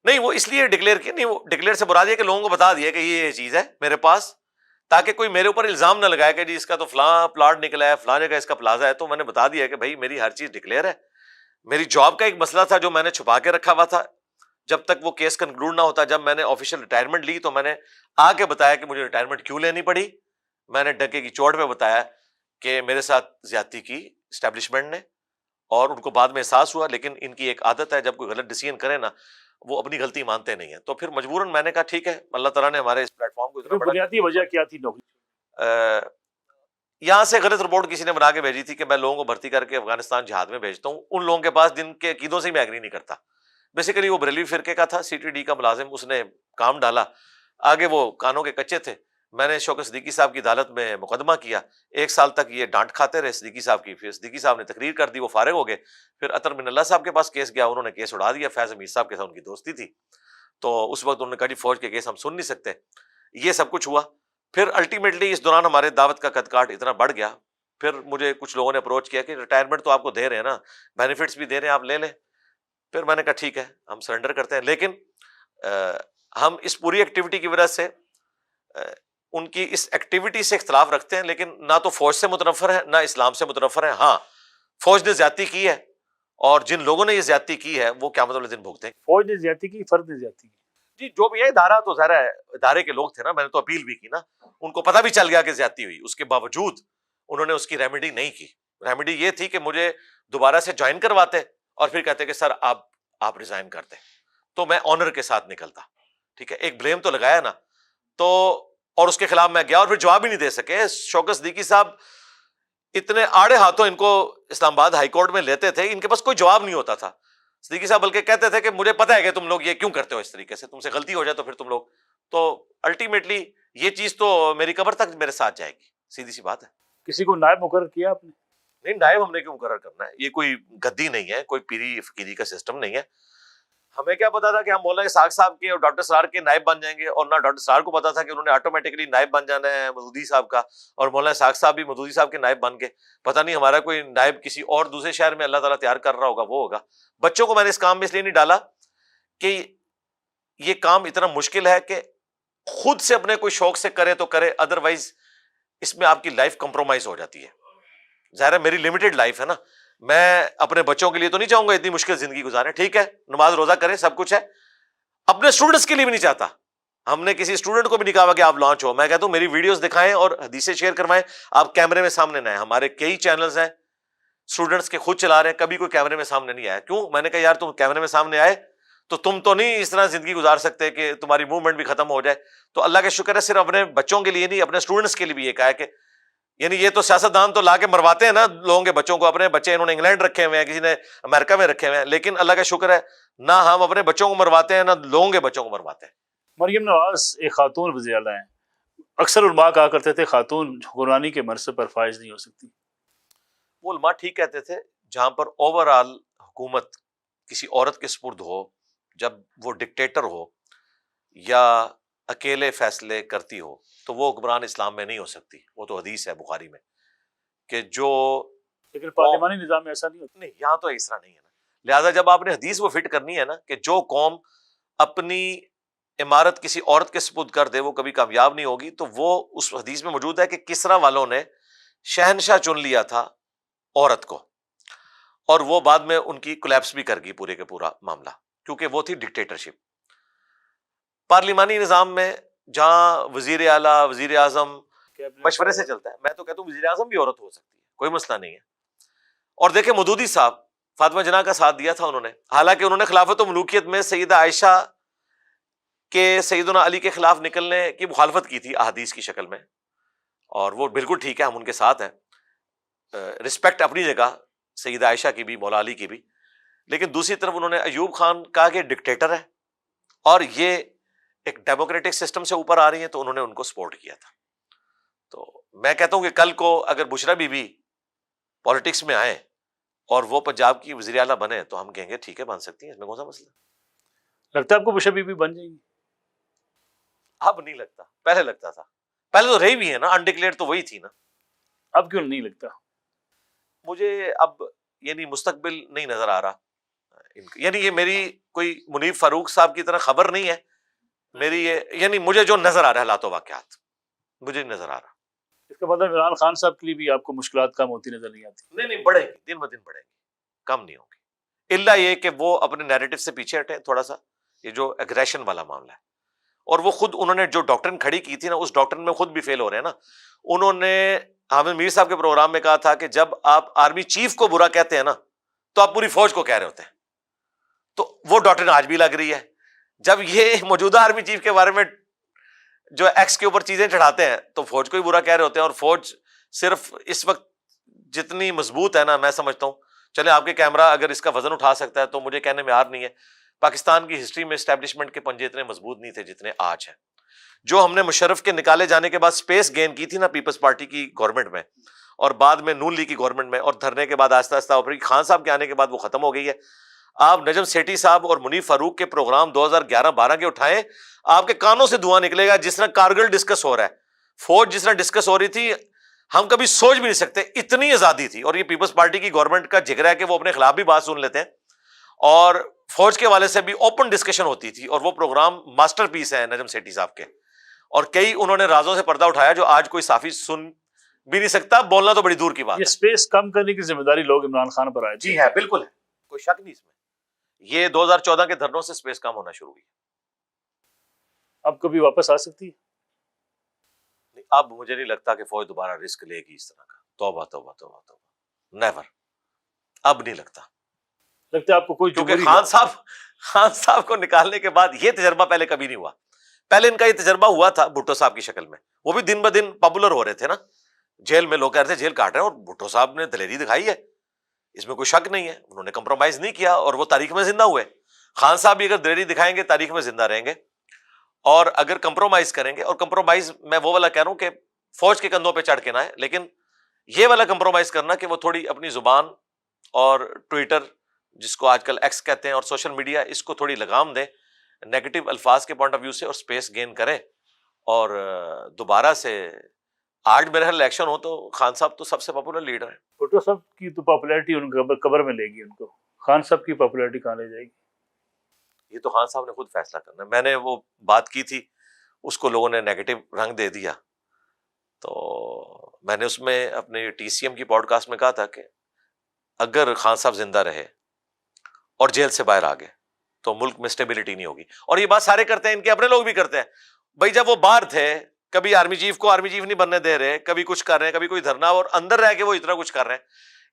نہیں، وہ اس لیے ڈکلیئر کیا، نہیں وہ ڈکلیئر سے مراد یہ کہ لوگوں کو بتا دیا کہ یہ چیز ہے میرے پاس، تاکہ کوئی میرے اوپر الزام نہ لگائے کہ جی اس کا تو فلاں پلاٹ نکلا ہے، فلاں جگہ اس کا پلازا ہے۔ تو میں نے بتا دیا کہ بھائی میری ہر چیز ڈکلیئر ہے۔ میری جاب کا ایک مسئلہ تھا جو میں نے چھپا کے رکھا ہوا تھا، جب تک وہ کیس کنکلوڈ نہ ہوتا، جب میں نے آفیشیل ریٹائرمنٹ لی تو میں نے آ کے بتایا کہ مجھے ریٹائرمنٹ کیوں لینی پڑی۔ میں نے ڈنکے کی چوٹ پہ بتایا کہ میرے ساتھ زیادتی کی اسٹیبلشمنٹ نے، اور ان کو بعد میں احساس ہوا، لیکن ان کی ایک عادت ہے جب کوئی غلط ڈیسیژن کرے نا، وہ اپنی غلطی مانتے نہیں ہیں۔ تو پھر مجبوراً میں نے کہا ٹھیک ہے، اللہ تعالیٰ نے ہمارے اس پلیٹ فارم کو اتنا بڑا، بنیادی وجہ کیا تھی نوکری؟ یہاں سے غلط رپورٹ کسی نے بنا کے بھیجی تھی کہ میں لوگوں کو بھرتی کر کے افغانستان جہاد میں بھیجتا ہوں، ان لوگوں کے پاس جن کے عقیدوں سے میں ایگری نہیں کرتا۔ بیسیکلی وہ بریلوی فرقے کا تھا، سی ٹی ڈی کا ملازم، اس نے کام ڈالا، آگے وہ کانوں کے کچے تھے۔ میں نے شوکت صدیقی صاحب کی عدالت میں مقدمہ کیا، 1 سال تک یہ ڈانٹ کھاتے رہے صدیقی صاحب کی، پھر صدیقی صاحب نے تقریر کر دی، وہ فارغ ہو گئے۔ پھر عطر من اللہ صاحب کے پاس کیس گیا، انہوں نے کیس اڑا دیا، فیض امیر صاحب کے ساتھ ان کی دوستی تھی، تو اس وقت انہوں نے کہا جی فوج کے کیس ہم سن نہیں سکتے۔ یہ سب کچھ ہوا۔ پھر الٹیمیٹلی اس دوران ہمارے دعوت کا قد کاٹ اتنا بڑھ گیا، پھر مجھے کچھ لوگوں نے اپروچ کیا کہ ریٹائرمنٹ تو آپ کو دے رہے ہیں نا، بینیفٹس بھی دے رہے ہیں، آپ لے لیں۔ پھر میں نے کہا ٹھیک ہے، ہم سرنڈر کرتے ہیں، لیکن ہم اس پوری ایکٹیویٹی کی وجہ سے ان کی اس ایکٹیویٹی سے اختلاف رکھتے ہیں، لیکن نہ تو فوج سے متنفر ہے نہ اسلام سے متنفر ہے۔ ہاں، فوج نے زیادتی کی ہے، اور جن لوگوں نے یہ زیادتی کی ہے وہ قیامت والے دن بھگتے ہیں۔ فوج نے زیادتی کی، فرد نے زیادتی کی؟ جی جو بھی ہے، ادارہ تو ظاہر ہے ادارے کے لوگ تھے نا، میں نے تو اپیل بھی کی نا، ان کو پتہ بھی چل گیا کہ زیادتی ہوئی، اس کے باوجود انہوں نے اس کی ریمیڈی نہیں کی۔ ریمیڈی یہ تھی کہ مجھے دوبارہ سے جوائن کرواتے اور پھر کہتے کہ سر آپ ریزائن کرتے، تو میں آنر کے ساتھ نکلتا۔ ٹھیک ہے، ایک بلیم تو لگایا نا، تو اور اس کے خلاف میں گیا اور پھر جواب ہی نہیں دے سکے۔ شوکت صدیقی صاحب اتنے آڑے ہاتھوں ان کو اسلام آباد ہائی کورٹ میں لیتے تھے، ان کے پاس کوئی جواب نہیں ہوتا تھا۔ صدیقی صاحب بلکہ کہتے تھے کہ مجھے پتہ ہے کہ تم لوگ یہ کیوں کرتے ہو اس طریقے سے، تم سے غلطی ہو جائے تو پھر تم لوگ، تو الٹیمیٹلی یہ چیز تو میری قبر تک میرے ساتھ جائے گی، سیدھی سی بات ہے۔ کسی کو نائب مقرر کیا آپ نے؟ نہیں، نائب ہم نے کیوں مقرر کرنا ہے؟ یہ کوئی گدی نہیں ہے، کوئی پیری فقیری کا سسٹم نہیں ہے۔ ہمیں کیا پتا تھا کہ ہم مولانا اسحاق صاحب کے اور ڈاکٹر سرار کے نائب بن جائیں گے، اور نہ ڈاکٹر سرار کو پتا تھا کہ انہوں نے آٹومیٹکلی نائب بن جانا ہے مودودی صاحب کا، اور مولانا اسحاق صاحب بھی مودودی صاحب کے نائب بن گئے۔ پتہ نہیں ہمارا کوئی نائب کسی اور دوسرے شہر میں اللہ تعالیٰ تیار کر رہا ہوگا، وہ ہوگا۔ بچوں کو میں نے اس کام میں اس لیے نہیں ڈالا کہ یہ کام اتنا مشکل ہے کہ خود سے اپنے کوئی شوق سے کرے تو کرے، ادروائز اس میں آپ کی لائف کمپرومائز ہو جاتی ہے۔ ظاہر ہے میری لمیٹڈ لائف ہے نا، میں اپنے بچوں کے لیے تو نہیں چاہوں گا اتنی مشکل زندگی گزاریں۔ ٹھیک ہے، نماز روزہ کریں، سب کچھ ہے، اپنے اسٹوڈنٹس کے لیے بھی نہیں چاہتا۔ ہم نے کسی اسٹوڈنٹ کو بھی نہیں کہا کہ آپ لانچ ہو، میں کہتا ہوں میری ویڈیوز دکھائیں اور حدیثیں شیئر کروائیں، آپ کیمرے میں سامنے نہ آئیں۔ ہمارے کئی چینلز ہیں اسٹوڈنٹس کے خود چلا رہے ہیں، کبھی کوئی کیمرے میں سامنے نہیں آیا۔ کیوں؟ میں نے کہا یار تم کیمرے میں سامنے آئے تو تم تو نہیں اس طرح زندگی گزار سکتے کہ تمہاری موومنٹ بھی ختم ہو جائے۔ تو اللہ کا شکر ہے صرف اپنے بچوں کے لیے نہیں، اپنے اسٹوڈنٹس کے لیے بھی یہ کہا ہے کہ یعنی یہ تو سیاستدان تو لا کے مرواتے ہیں نا لوگوں کے بچوں کو، اپنے بچے انہوں نے انگلینڈ رکھے ہوئے ہیں، کسی نے امریکہ میں رکھے ہوئے ہیں، لیکن اللہ کا شکر ہے نہ ہم اپنے بچوں کو مرواتے ہیں نہ لوگوں کے بچوں کو مرواتے ہیں۔ مریم نواز ایک خاتون وزیر اعلیٰ ہیں، اکثر علماء کہا کرتے تھے خاتون حکمرانی کے منصب پر فائز نہیں ہو سکتی۔ وہ علماء ٹھیک کہتے تھے، جہاں پر اوور آل حکومت کسی عورت کے سپرد ہو، جب وہ ڈکٹیٹر ہو یا اکیلے فیصلے کرتی ہو، تو وہ حکمران اسلام میں نہیں ہو سکتی۔ وہ تو حدیث ہے بخاری میں کہ جو، لیکن پارلیمانی نظام میں ایسا نہیں ہوتا۔ نہیں یہاں تو اس طرح نہیں ہے نا، لہٰذا جب آپ نے حدیث وہ فٹ کرنی ہے نا کہ جو قوم اپنی عمارت کسی عورت کے سپرد کر دے وہ کبھی کامیاب نہیں ہوگی، تو وہ اس حدیث میں موجود ہے کہ کسریٰ والوں نے شہنشاہ چن لیا تھا عورت کو، اور وہ بعد میں ان کی کولیپس بھی کر گئی پورے کے پورا معاملہ، کیونکہ وہ تھی ڈکٹیٹرشپ۔ پارلیمانی نظام میں جہاں وزیر اعلیٰ وزیر اعظم مشورے سے چلتا ہے، میں تو کہتا ہوں وزیر اعظم بھی عورت ہو سکتی ہے، کوئی مسئلہ نہیں ہے۔ اور دیکھیں مودودی صاحب فاطمہ جناح کا ساتھ دیا تھا انہوں نے، حالانکہ انہوں نے خلافت و ملوکیت میں سیدہ عائشہ کے سیدنا علی کے خلاف نکلنے کی مخالفت کی تھی احادیث کی شکل میں، اور وہ بالکل ٹھیک ہے، ہم ان کے ساتھ ہیں، رسپیکٹ اپنی جگہ سیدہ عائشہ کی بھی، مولا علی کی بھی۔ لیکن دوسری طرف انہوں نے ایوب خان کہا کہ ڈکٹیٹر ہے اور یہ ایک ڈیموکریٹک سسٹم سے اوپر آ رہی ہیں، تو انہوں نے ان کو سپورٹ کیا تھا۔ تو میں کہتا ہوں کہ کل کو اگر بشرا بی بی پالیٹکس میں آئیں اور وہ پنجاب کی وزیر اعلیٰ بنے تو ہم کہیں گے ٹھیک ہے بن سکتی ہیں، اس میں کون سا مسئلہ؟ لگتا ہے آپ کو بش بی بی بن جائیں گی؟ اب نہیں لگتا، پہلے لگتا تھا، پہلے تو رہی بھی ہے نا، انڈکلیئر تو وہی تھی نا. اب کیوں نہیں لگتا؟ مجھے اب یعنی مستقبل نہیں نظر آ رہا یعنی یہ میری کوئی منیب فاروق صاحب کی طرح خبر نہیں ہے میری، یہ یعنی مجھے جو نظر آ رہا ہے حالات و واقعات مجھے نہیں نظر آ رہا. اس کا مطلب عمران خان صاحب کے لیے بھی آپ کو مشکلات کم ہوتی نظر نہیں آتی؟ نہیں بڑھے گی، دن ب دن بڑھے گی، کم نہیں ہوگی، الا یہ کہ وہ اپنے نیریٹو سے پیچھے ہٹے تھوڑا سا. یہ جو اگریشن والا معاملہ ہے، اور وہ خود انہوں نے جو ڈاکٹرن کھڑی کی تھی نا، اس ڈاکٹرن میں خود بھی فیل ہو رہے ہیں نا. انہوں نے حامد میر صاحب کے پروگرام میں کہا تھا کہ جب آپ آرمی چیف کو برا کہتے ہیں نا تو آپ پوری فوج کو کہہ رہے ہوتے ہیں. تو وہ ڈاکٹرن آج بھی لگ رہی ہے. جب یہ موجودہ آرمی چیف کے بارے میں جو ایکس کے اوپر چیزیں چڑھاتے ہیں تو فوج کو ہی برا کہہ رہے ہوتے ہیں. اور فوج صرف اس وقت جتنی مضبوط ہے نا، میں سمجھتا ہوں چلے آپ کے کیمرہ اگر اس کا وزن اٹھا سکتا ہے تو مجھے کہنے میں آر نہیں ہے، پاکستان کی ہسٹری میں اسٹیبلشمنٹ کے پنجے اتنے مضبوط نہیں تھے جتنے آج ہیں. جو ہم نے مشرف کے نکالے جانے کے بعد سپیس گین کی تھی نا پیپلز پارٹی کی گورنمنٹ میں، اور بعد میں نون لیگ کی گورنمنٹ میں، اور دھرنے کے بعد آہستہ آہستہ اور خان صاحب کے آنے کے بعد وہ ختم ہو گئی ہے. آپ نجم سیٹھی صاحب اور منیب فاروق کے پروگرام 2011-12 کے اٹھائیں، آپ کے کانوں سے دھواں نکلے گا. جس طرح کارگل ڈسکس ہو رہا ہے، فوج جس طرح ڈسکس ہو رہی تھی، ہم کبھی سوچ بھی نہیں سکتے اتنی آزادی تھی. اور یہ پیپلز پارٹی کی گورنمنٹ کا جگر ہے کہ وہ اپنے خلاف بھی بات سن لیتے ہیں، اور فوج کے والے سے بھی اوپن ڈسکشن ہوتی تھی. اور وہ پروگرام ماسٹر پیس ہے نجم سیٹھی صاحب کے، اور کئی انہوں نے رازوں سے پردہ اٹھایا جو آج کوئی صحافی سن بھی نہیں سکتا. بولنا تو بڑی دور کی بات یہ ہے. سپیس کم کرنے کی ذمہ داری لوگ عمران خان پر آئے. جی ہے، بالکل ہے، کوئی شک نہیں اس میں. یہ 2014 کے دھرنوں سے سپیس کم ہونا شروع ہوئی. اب کبھی واپس آ سکتی ہے؟ اب مجھے نہیں لگتا کہ فوج دوبارہ رسک لے گی اس طرح کا. توبہ توبہ توبہ توبہ، نیور. اب نہیں لگتا، لگتا ہے آپ کو کوئی کیونکہ خان صاحب کو نکالنے کے بعد یہ تجربہ پہلے کبھی نہیں ہوا. پہلے ان کا یہ تجربہ ہوا تھا بھٹو صاحب کی شکل میں، وہ بھی دن بدن پاپولر ہو رہے تھے نا، جیل میں لوگ کہہ رہے تھے جیل کاٹ رہے ہیں، اور بھٹو صاحب نے دلیری دکھائی ہے، اس میں کوئی شک نہیں ہے. انہوں نے کمپرومائز نہیں کیا اور وہ تاریخ میں زندہ ہوئے. خان صاحب بھی اگر دلیری دکھائیں گے تاریخ میں زندہ رہیں گے، اور اگر کمپرومائز کریں گے، اور کمپرومائز میں وہ والا کہہ رہا ہوں کہ فوج کے کندھوں پہ چڑھ کے نہ ہے، لیکن یہ والا کمپرومائز کرنا کہ وہ تھوڑی اپنی زبان اور ٹویٹر جس کو آج کل ایکس کہتے ہیں اور سوشل میڈیا، اس کو تھوڑی لگام دیں نیگیٹو الفاظ کے پوائنٹ آف ویو سے، اور سپیس گین کریں. اور دوبارہ سے آج میرا الیکشن ہو تو خان صاحب تو سب سے پاپولر لیڈر ہیں. بھٹو صاحب کی تو پاپولیرٹی ان کو قبر میں لے گی، ان کو خان صاحب کی پاپولیرٹی کہاں لے جائے گی؟ یہ تو خان صاحب نے خود فیصلہ کرنا ہے. میں نے وہ بات کی تھی، اس کو لوگوں نے نیگیٹو رنگ دے دیا. تو میں نے اس میں اپنے ٹی سی ایم کی پوڈ کاسٹ میں کہا تھا کہ اگر خان صاحب زندہ رہے اور جیل سے باہر آ گئے تو ملک میں اسٹیبلٹی نہیں ہوگی. اور یہ بات سارے کرتے ہیں، ان کے اپنے لوگ بھی کرتے ہیں. بھائی جب وہ باہر تھے، کبھی آرمی چیف کو آرمی چیف نہیں بننے دے رہے، کبھی کچھ کر رہے ہیں، کبھی کوئی دھرنا، اور اندر رہ کے وہ اتنا کچھ کر رہے ہیں.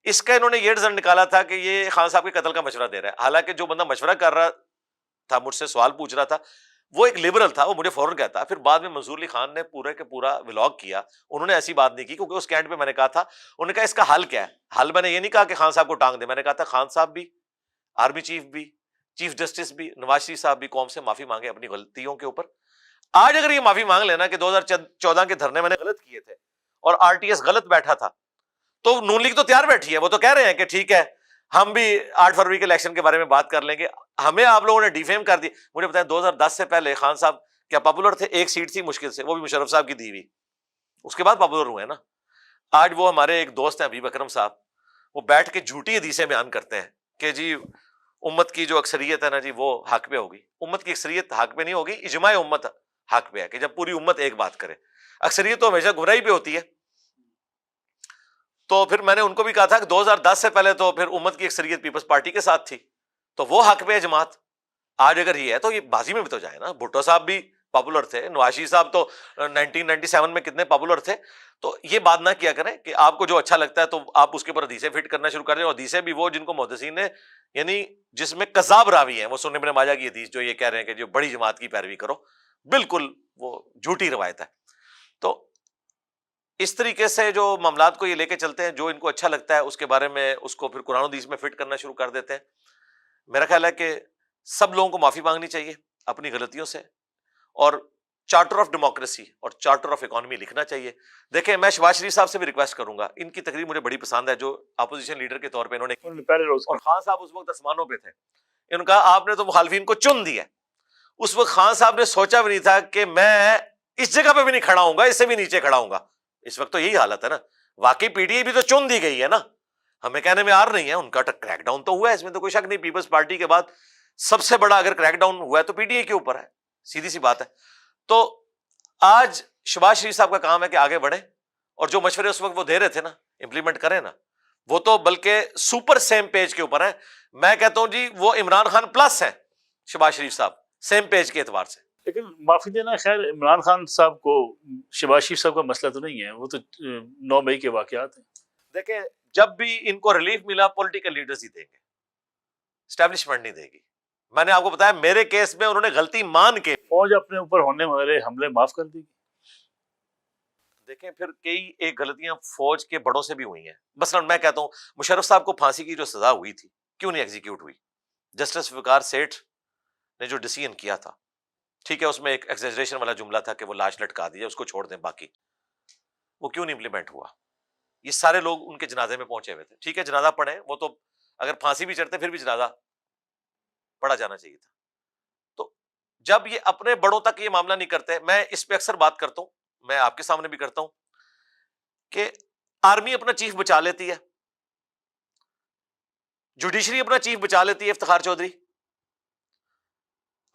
اس کا انہوں نے یہ رزلٹ نکالا تھا کہ یہ خان صاحب کے قتل کا مشورہ دے رہا ہے. حالانکہ جو بندہ مشورہ کر رہا تھا، مجھ سے سوال پوچھ رہا تھا، وہ ایک لبرل تھا، وہ مجھے فوراً کہتا. پھر بعد میں منظور علی خان نے پورے کے پورا ولاگ کیا، انہوں نے ایسی بات نہیں کی، کیونکہ اس کینٹ پہ میں نے کہا تھا، انہوں نے کہا اس کا حل کیا ہے. حل میں نے یہ نہیں کہا کہ خان صاحب کو ٹانگ دے، میں نے کہا تھا خان صاحب بھی، آرمی چیف بھی، چیف جسٹس بھی، نواز شریف صاحب بھی قوم سے معافی مانگے اپنی غلطیوں کے اوپر. آج اگر یہ معافی مانگ لینا کہ 2014 کے دھرنے میں نے غلط کیے تھے اور آر ٹی ایس غلط بیٹھا تھا، تو نون لیگ تو تیار بیٹھی ہے. وہ تو کہہ رہے ہیں کہ ٹھیک ہے ہم بھی 8 فروری کے الیکشن کے بارے میں بات کر لیں گے. ہمیں آپ لوگوں نے ڈیفیم کر دی. مجھے بتائیں 2010 سے پہلے خان صاحب کیا پاپولر تھے؟ ایک سیٹ تھی مشکل سے، وہ بھی مشرف صاحب کی دی ہوئی، اس کے بعد پاپولر ہوئے نا. آج وہ ہمارے ایک دوست ہیں حبیب اکرم صاحب، وہ بیٹھ کے جھوٹی حدیثیں بیان کرتے ہیں کہ جی امت کی جو اکثریت ہے نا جی وہ حق پہ ہوگی. امت کی اکثریت حق پہ نہیں ہوگی، اجماع امت حق پہ ہے کہ جب پوری امت ایک بات کرے. اکثریت تو ہمیشہ گمراہی پہ ہوتی ہے. تو پھر میں نے ان کو بھی کہا تھا کہ 2010 سے پہلے تو پھر امت کی اکثریت پیپلز پارٹی کے ساتھ تھی، تو وہ حق پہ ہے جماعت. آج اگر یہ ہے تو یہ بازی میں بھی تو جائے نا. بھٹو صاحب بھی پاپولر تھے، نواز شریف صاحب تو 1997 میں کتنے پاپولر تھے. تو یہ بات نہ کیا کریں کہ آپ کو جو اچھا لگتا ہے تو آپ اس کے اوپر حدیثیں فٹ کرنا شروع کر دیں. اور حدیثیں بھی وہ جن کو محدثین نے، یعنی جس میں کذاب راوی ہیں، وہ سنن ابن ماجہ کی حدیث جو یہ کہہ رہے ہیں کہ جو بڑی جماعت کی پیروی کرو، بالکل وہ جھوٹی روایت ہے. تو اس طریقے سے جو معاملات کو یہ لے کے چلتے ہیں، جو ان کو اچھا لگتا ہے اس کے بارے میں اس کو پھر قرآن و حدیث میں فٹ کرنا شروع کر دیتے ہیں. میرا خیال ہے کہ سب لوگوں کو معافی مانگنی چاہیے اپنی غلطیوں سے، اور چارٹر آف ڈیموکریسی اور چارٹر آف اکانومی لکھنا چاہیے. دیکھیں میں شہباز شریف صاحب سے بھی ریکویسٹ کروں گا، ان کی تقریر مجھے بڑی پسند ہے جو اپوزیشن لیڈر کے طور پہ انہوں نے کی. پہلے روز اور خان صاحب اس وقت آسمانوں پہ تھے. انہوں نے کہا آپ نے تو مخالفین کو چن دیا، اس وقت خان صاحب نے سوچا بھی نہیں تھا کہ میں اس جگہ پہ بھی نہیں کھڑا ہوں گا، اس سے بھی نیچے کھڑا ہوں گا. اس وقت تو یہی حالت ہے نا. واقعی پی ٹی آئی بھی تو چن دی گئی ہے نا، ہمیں کہنے میں آر نہیں ہے، ان کا کریک ڈاؤن تو ہوا ہے، اس میں تو کوئی شک نہیں. پیپلز پارٹی کے بعد سب سے بڑا اگر کریک ڈاؤن ہوا ہے تو پی ٹی آئی کے اوپر ہے، سیدھی سی بات ہے. تو آج شہباز شریف صاحب کا کام ہے کہ آگے بڑھیں، اور جو مشورے اس وقت وہ دے رہے تھے نا امپلیمنٹ کریں نا، وہ تو بلکہ سپر سیم پیج کے اوپر ہیں. میں کہتا ہوں جی وہ عمران خان پلس ہیں شہباز شریف صاحب، سیم پیج کے اعتبار سے. لیکن معافی دینا، خیر عمران خان صاحب کو شہباز شریف صاحب کا مسئلہ تو نہیں ہے، وہ تو 9 مئی کے واقعات ہیں. دیکھیں جب بھی ان کو ریلیف ملا پولیٹیکل لیڈرز ہی دیں گے، اسٹیبلشمنٹ نہیں دے گی. میں نے آپ کو بتایا میرے کیس میں انہوں نے غلطی مان کے فوج اپنے اوپر ہونے والے حملے معاف کر دی. دیکھیں پھر کئی ایک غلطیاں فوج کے بڑوں سے بھی ہوئی ہیں. مثلا میں کہتا ہوں مشرف صاحب کو پھانسی کی جو سزا ہوئی تھی کیوں نہیں ایگزیکیوٹ ہوئی؟ جسٹس وقار سیٹھ نے جو ڈیسیژن کیا تھا، ٹھیک ہے اس میں ایک ایگزیجریشن والا جملہ تھا کہ وہ لاش لٹکا دی، اس کو چھوڑ دیں، باقی وہ کیوں نہیں امپلیمنٹ ہوا؟ یہ سارے لوگ ان کے جنازے میں پہنچے ہوئے تھے، ٹھیک ہے جنازہ پڑھیں، وہ تو اگر پھانسی بھی چڑھتے پھر بھی جنازہ پڑھا جانا چاہیے تھا. تو جب یہ اپنے بڑوں تک یہ معاملہ نہیں کرتے، میں اس پہ اکثر بات کرتا ہوں، میں آپ کے سامنے بھی کرتا ہوں کہ آرمی اپنا چیف بچا لیتی ہے، جوڈیشری اپنا چیف بچا لیتی ہے افتخار چودھری،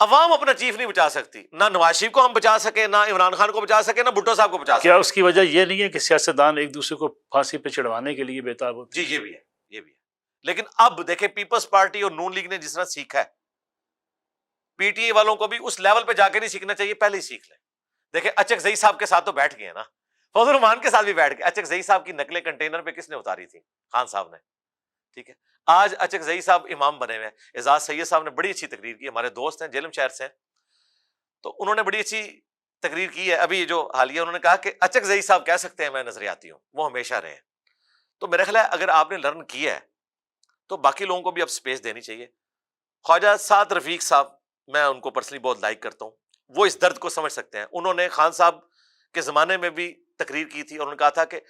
عوام اپنا چیف نہیں بچا سکتی. نہ نواز شریف کو ہم بچا سکے، نہ عمران خان کو بچا سکے، نہ بھٹو صاحب کو بچا سکے. کیا اس کی وجہ یہ نہیں ہے کہ سیاستدان ایک دوسرے کو پھانسی پہ چڑھوانے کے لیے بےتاب ہوتے ہیں؟ جی یہ بھی ہے، یہ بھی ہے. لیکن اب دیکھیں پیپلز پارٹی اور نون لیگ نے جس طرح سیکھا ہے، پی ٹی آئی والوں کو بھی اس لیول پہ جا کے نہیں سیکھنا چاہیے، پہلے ہی سیکھ لیں. دیکھیں اچک زئی صاحب کے ساتھ تو بیٹھ گئے نا، فضل الرحمان کے ساتھ بھی بیٹھ گئے. اچک زئی صاحب کی نقلیں کنٹینر پہ کس نے اتاری تھی؟ خان صاحب نے. ٹھیک ہے آج اچک زئی صاحب امام بنے ہوئے ہیں. اعزاز سید صاحب نے بڑی اچھی تقریر کی، ہمارے دوست ہیں جیلم شہر سے ہیں، تو انہوں نے بڑی اچھی تقریر کی ہے ابھی جو حالیہ. انہوں نے کہا کہ اچک زئی صاحب کہہ سکتے ہیں میں نظریاتی ہوں، وہ ہمیشہ رہے ہیں. تو میرا خیال ہے اگر آپ نے لرن کیا ہے تو باقی لوگوں کو بھی اب سپیس دینی چاہیے. خواجہ سعد رفیق صاحب میں ان کو پرسنلی بہت لائک کرتا ہوں، وہ اس درد کو سمجھ سکتے ہیں. انہوں نے خان صاحب کے زمانے میں بھی تقریر کی تھی اور انہوں نے کہا تھا کہ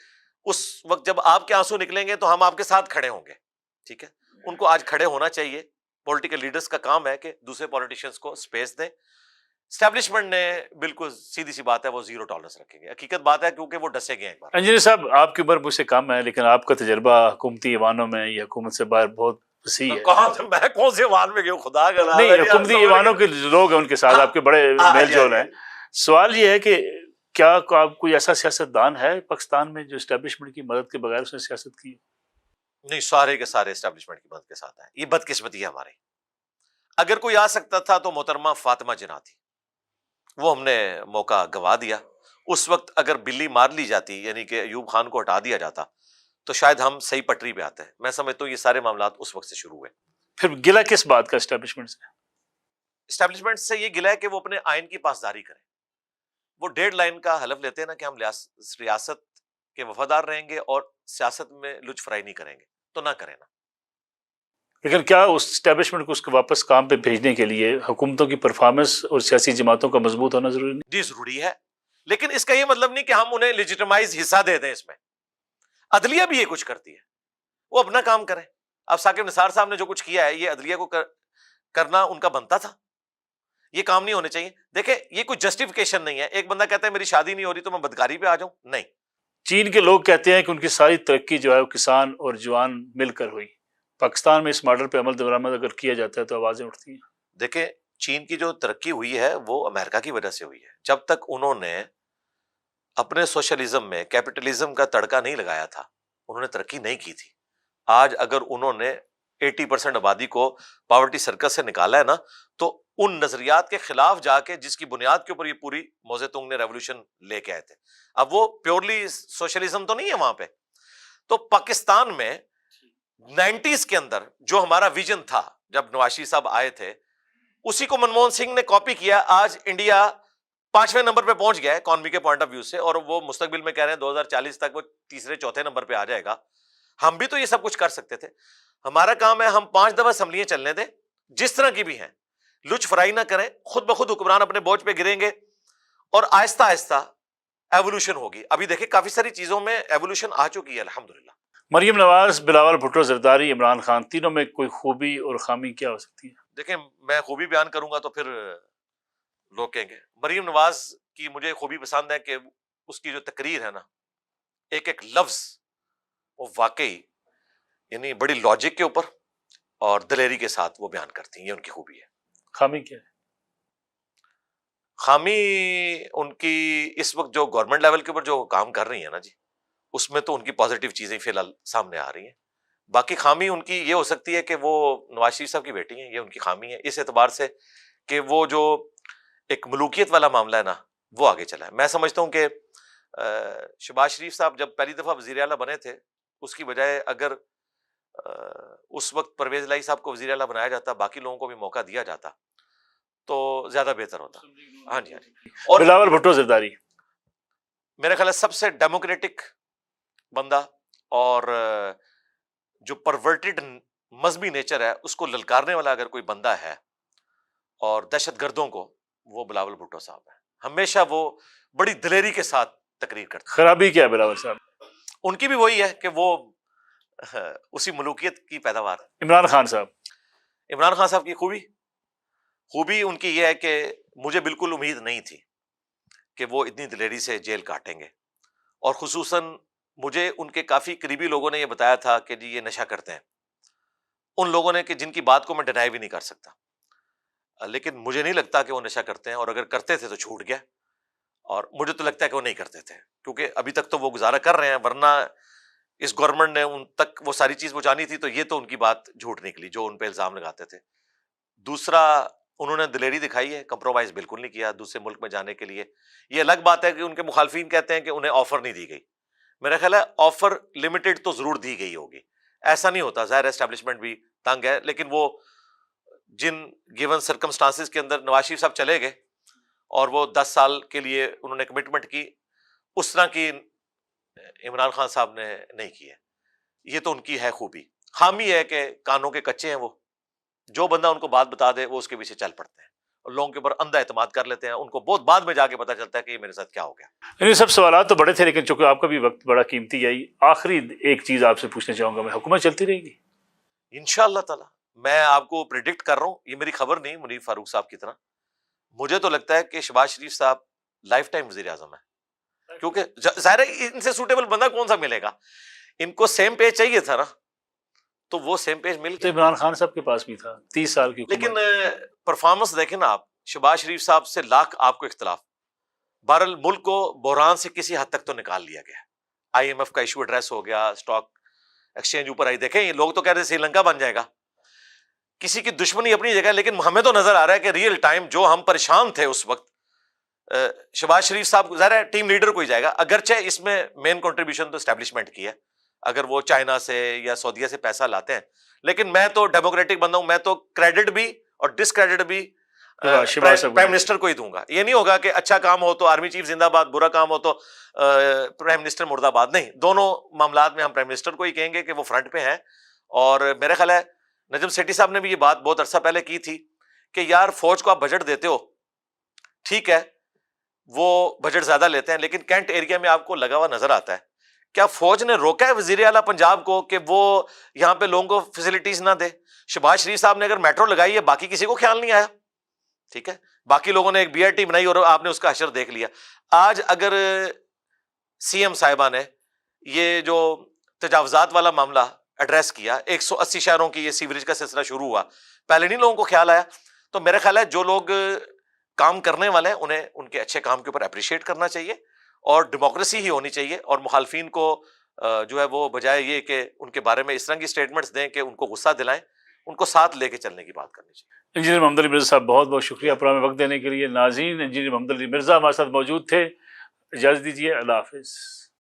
اس وقت جب آپ کے آنسو نکلیں گے تو ہم آپ کے ساتھ کھڑے ہوں گے. ٹھیک ہے ان کو آج کھڑے ہونا چاہیے. پولیٹیکل لیڈرز کا کام ہے کہ دوسرے پولیٹیشینز کو سپیس دیں. اسٹیبلشمنٹ نے بالکل سیدھی سی بات ہے وہ زیرو ٹالرنس رکھیں گے، حقیقت بات ہے کیونکہ وہ ڈسے گئے ہیں ایک بار. انجینئر صاحب آپ کی عمر مجھ سے کم ہے، لیکن آپ کا تجربہ حکومتی ایوانوں میں یا حکومت سے باہر بہت وسیع ہے. کہاں سے میں کون سے ایوان میں گیا خدا کا نام نہیں، حکومتی ایوانوں کے لوگ ہیں ان کے ساتھ آپ کے بڑے میل جول ہیں. سوال یہ ہے کہ کیا آپ کوئی ایسا سیاستدان ہے پاکستان میں جو اسٹیبلشمنٹ کی مدد کے بغیر اس نے سیاست کی؟ نہیں، سارے کے سارے اسٹیبلشمنٹ کی مدد کے ساتھ ہیں. یہ بدقسمتی ہے ہماری. اگر کوئی آ سکتا تھا تو محترمہ فاطمہ جناح تھی، وہ ہم نے موقع گوا دیا. اس وقت اگر بلی مار لی جاتی یعنی کہ ایوب خان کو ہٹا دیا جاتا تو شاید ہم صحیح پٹری پہ آتے ہیں. میں سمجھتا ہوں یہ سارے معاملات اس وقت سے شروع ہوئے. پھر گلہ کس بات کا اسٹیبلشمنٹ سے؟ اسٹیبلشمنٹ سے یہ گلا ہے کہ وہ اپنے آئین کی پاسداری کریں. وہ ڈیڈ لائن کا حلف لیتے ہیں نا کہ ہم ریاست کے وفادار رہیں گے اور سیاست میں لچ فرائی نہیں کریں گے، تو نہ کریں نا. لیکن کیا اس اسٹیبلشمنٹ کو اس کو واپس کام پہ بھیجنے کے لیے حکومتوں کی پرفارمنس اور سیاسی جماعتوں کا مضبوط ہونا ضروری نہیں؟ جی ضروری ہے، لیکن اس کا یہ مطلب نہیں کہ ہم انہیں لیجیٹمائز حصہ دے دیں. اس میں عدلیہ بھی یہ کچھ کرتی ہے، وہ اپنا کام کریں. اب ثاقب نثار صاحب نے جو کچھ کیا ہے یہ عدلیہ کو کرنا ان کا بنتا تھا. یہ کام نہیں ہونے چاہیے. دیکھیں یہ کوئی جسٹیفیکیشن نہیں ہے. ایک بندہ کہتا ہے میری شادی نہیں ہو رہی تو میں بدکاری پہ آ جاؤں، نہیں. چین کے لوگ کہتے ہیں کہ ان کی ساری ترقی جو ہے وہ کسان اور جوان مل کر ہوئی. پاکستان میں اس ماڈل پہ عمل درآمد اگر کیا جاتا ہے تو آوازیں اٹھتی ہیں. دیکھیں چین کی جو ترقی ہوئی ہے وہ امریکہ کی وجہ سے ہوئی ہے. جب تک انہوں نے اپنے سوشلزم میں کیپٹلزم کا تڑکا نہیں لگایا تھا انہوں نے ترقی نہیں کی تھی. آج اگر انہوں نے 80% آبادی کو پاورٹی سرکل سے نکالا ہے نا تو ان نظریات کے خلاف جا کے جس کی بنیاد کے اوپر یہ پوری موزے تنگ نے ریولوشن لے کے آئے تھے. اب وہ پیورلی سوشلزم تو نہیں ہے وہاں پہ. تو پاکستان میں 90s کے اندر جو ہمارا ویژن تھا جب نواز شریف صاحب آئے تھے اسی کو منموہن سنگھ نے کاپی کیا. آج انڈیا 5ویں نمبر پہ پہنچ گیا ہے اکانومی کے پوائنٹ آف ویو سے، اور وہ مستقبل میں کہہ رہے ہیں 2040 تک وہ 3-4 نمبر پہ آ جائے گا. ہم بھی تو یہ سب کچھ کر سکتے تھے. ہمارا کام ہے ہم 5 دفعہ اسمبلیاں چلنے دیں جس طرح کی بھی ہیں، لچ فرائی نہ کریں. خود بخود حکمران اپنے بوجھ پہ گریں گے اور آہستہ آہستہ ایوولوشن ہوگی. ابھی دیکھیں کافی ساری چیزوں میں ایوولوشن آ چکی ہے الحمدللہ. مریم نواز، بلاول بھٹو، زرداری، عمران خان، تینوں میں کوئی خوبی اور خامی کیا ہو سکتی ہے؟ دیکھیں میں خوبی بیان کروں گا تو پھر لوگ کہیں گے مریم نواز کی مجھے خوبی پسند ہے کہ اس کی جو تقریر ہے نا، ایک ایک لفظ وہ واقعی یعنی بڑی لاجک کے اوپر اور دلیری کے ساتھ وہ بیان کرتی ہیں، یہ ان کی خوبی ہے۔ خامی کیا ہے؟ خامی ان کی اس وقت جو گورنمنٹ لیول کے اوپر جو کام کر رہی ہیں نا جی، اس میں تو ان کی پازیٹیو چیزیں فی الحال سامنے آ رہی ہیں۔ باقی خامی ان کی یہ ہو سکتی ہے کہ وہ نواز شریف صاحب کی بیٹی ہیں، یہ ان کی خامی ہے اس اعتبار سے کہ وہ جو ایک ملوکیت والا معاملہ ہے نا وہ آگے چلا ہے۔ میں سمجھتا ہوں کہ شہباز شریف صاحب جب پہلی دفعہ وزیر اعلیٰ بنے تھے، اس کی بجائے اگر اس وقت پرویز الہی صاحب کو وزیر اعلیٰ بنایا جاتا، باقی لوگوں کو بھی موقع دیا جاتا تو زیادہ بہتر ہوتا۔ ہاں جی، ہاں جی۔ اور بلاول بھٹو زرداری میرا خیال ہے سب سے ڈیموکریٹک بندہ اور جو پرورٹڈ مذہبی نیچر ہے اس کو للکارنے والا اگر کوئی بندہ ہے اور دہشت گردوں کو، وہ بلاول بھٹو صاحب ہیں۔ ہمیشہ وہ بڑی دلیری کے ساتھ تقریر کرتے ہیں۔ خرابی کیا ہے بلاول صاحب؟ ان کی بھی وہی ہے کہ وہ اسی ملوکیت کی پیداوار ہے۔ عمران خان صاحب عمران خان صاحب کی خوبی ان کی یہ ہے کہ مجھے بالکل امید نہیں تھی کہ وہ اتنی دلیری سے جیل کاٹیں گے، اور خصوصاً مجھے ان کے کافی قریبی لوگوں نے یہ بتایا تھا کہ جی یہ نشہ کرتے ہیں، ان لوگوں نے کہ جن کی بات کو میں ڈینائی بھی نہیں کر سکتا، لیکن مجھے نہیں لگتا کہ وہ نشہ کرتے ہیں، اور اگر کرتے تھے تو چھوٹ گیا، اور مجھے تو لگتا ہے کہ وہ نہیں کرتے تھے کیونکہ ابھی تک تو وہ گزارا کر رہے ہیں، ورنہ اس گورنمنٹ نے ان تک وہ ساری چیز پہنچانی تھی، تو یہ تو ان کی بات جھوٹ نکلی جو ان پہ الزام لگاتے تھے۔ دوسرا، انہوں نے دلیری دکھائی ہے، کمپرومائز بالکل نہیں کیا دوسرے ملک میں جانے کے لیے۔ یہ الگ بات ہے کہ ان کے مخالفین کہتے ہیں کہ انہیں آفر نہیں دی گئی، میرا خیال ہے آفر لمیٹڈ تو ضرور دی گئی ہوگی، ایسا نہیں ہوتا، ظاہر اسٹیبلشمنٹ بھی تنگ ہے، لیکن وہ جن گیون سرکمسٹانسز کے اندر نواز شریف صاحب چلے گئے اور وہ 10 سال کے لیے انہوں نے کمٹمنٹ کی، اس طرح کی عمران خان صاحب نے نہیں کی ہے۔ یہ تو ان کی ہے خوبی۔ خامی ہے کہ کانوں کے کچے ہیں، وہ جو بندہ ان کو بات بتا دے وہ اس کے پیچھے چل پڑتے ہیں اور لوگوں کے اوپر اندھا اعتماد کر لیتے ہیں، ان کو بہت بعد میں جا کے پتہ چلتا ہے کہ یہ میرے ساتھ کیا ہو گیا۔ یہ سب سوالات تو بڑے تھے، لیکن چونکہ آپ کا بھی وقت بڑا قیمتی ہے، آخری ایک چیز آپ سے پوچھنا چاہوں گا میں، حکومت چلتی رہے گی؟ انشاءاللہ تعالی میں آپ کو پریڈکٹ کر رہا ہوں، یہ میری خبر نہیں منیر فاروق صاحب کی طرح، مجھے تو لگتا ہے کہ شہباز شریف صاحب لائف ٹائم وزیر اعظم ہے، کیونکہ ظاہر ہے ان سے سوٹیبل بندہ کون سا ملے گا، ان کو سیم پیج چاہیے تھا نا، تو وہ سیم پیج مل تو گیا۔ عمران خان صاحب کے پاس بھی تھا 30 سال کی حکومت۔ لیکن پرفارمنس دیکھیں نا آپ، شہباز شریف صاحب سے لاکھ آپ کو اختلاف، بہرحال ملک کو بحران سے کسی حد تک تو نکال لیا گیا، آئی ایم ایف کا ایشو ایڈریس ہو گیا، اسٹاک ایکسچینج اوپر آئی، دیکھیں یہ لوگ تو کہہ رہے سری لنکا بن جائے گا، کسی کی دشمنی اپنی جگہ، لیکن ہمیں تو نظر آ رہا ہے کہ ریئل ٹائم جو ہم پریشان تھے اس وقت، شہباز شریف صاحب ظاہر ہے ٹیم لیڈر کو ہی جائے گا، اگرچہ اس میں مین کنٹریبیوشن تو اسٹیبلشمنٹ کی ہے، اگر وہ چائنا سے یا سعودیہ سے پیسہ لاتے ہیں، لیکن میں تو ڈیموکریٹک بندہ ہوں، میں تو کریڈٹ بھی اور ڈسکریڈٹ بھی پرائم منسٹر کو ہی دوں گا۔ یہ نہیں ہوگا کہ اچھا کام ہو تو آرمی چیف زندہ باد، برا کام ہو تو پرائم منسٹر مرد آباد، نہیں، دونوں معاملات میں ہم پرائم منسٹر کو ہی کہیں گے کہ وہ فرنٹ پہ ہیں۔ اور میرا خیال ہے نجم سیٹھی صاحب نے بھی یہ بات بہت عرصہ پہلے کی تھی کہ یار فوج کو آپ بجٹ دیتے ہو، ٹھیک ہے وہ بجٹ زیادہ لیتے ہیں، لیکن کینٹ ایریا میں آپ کو لگا ہوا نظر آتا ہے، کیا فوج نے روکا ہے وزیر اعلیٰ پنجاب کو کہ وہ یہاں پہ لوگوں کو فیسلٹیز نہ دے؟ شہباز شریف صاحب نے اگر میٹرو لگائی ہے، باقی کسی کو خیال نہیں آیا، ٹھیک ہے، باقی لوگوں نے ایک بی آر ٹی بنائی اور آپ نے اس کا حشر دیکھ لیا۔ آج اگر سی ایم صاحبہ نے یہ جو تجاوزات والا معاملہ ایڈریس کیا، 180 شہروں کی یہ سیوریج کا سلسلہ شروع ہوا، پہلے نہیں لوگوں کو خیال آیا، تو میرا خیال ہے جو لوگ کام کرنے والے ہیں انہیں ان کے اچھے کام کے اوپر اپریشیٹ کرنا چاہیے، اور ڈیموکریسی ہی ہونی چاہیے، اور مخالفین کو جو ہے وہ بجائے یہ کہ ان کے بارے میں اس طرح کی اسٹیٹمنٹس دیں کہ ان کو غصہ دلائیں، ان کو ساتھ لے کے چلنے کی بات کرنی چاہیے۔ انجینئر محمد علی مرزا صاحب بہت بہت شکریہ پروگرام میں وقت دینے کے لیے۔ ناظرین، انجینئر محمد علی مرزا ہمارے ساتھ موجود تھے، اجازت دیجیے، اللہ حافظ۔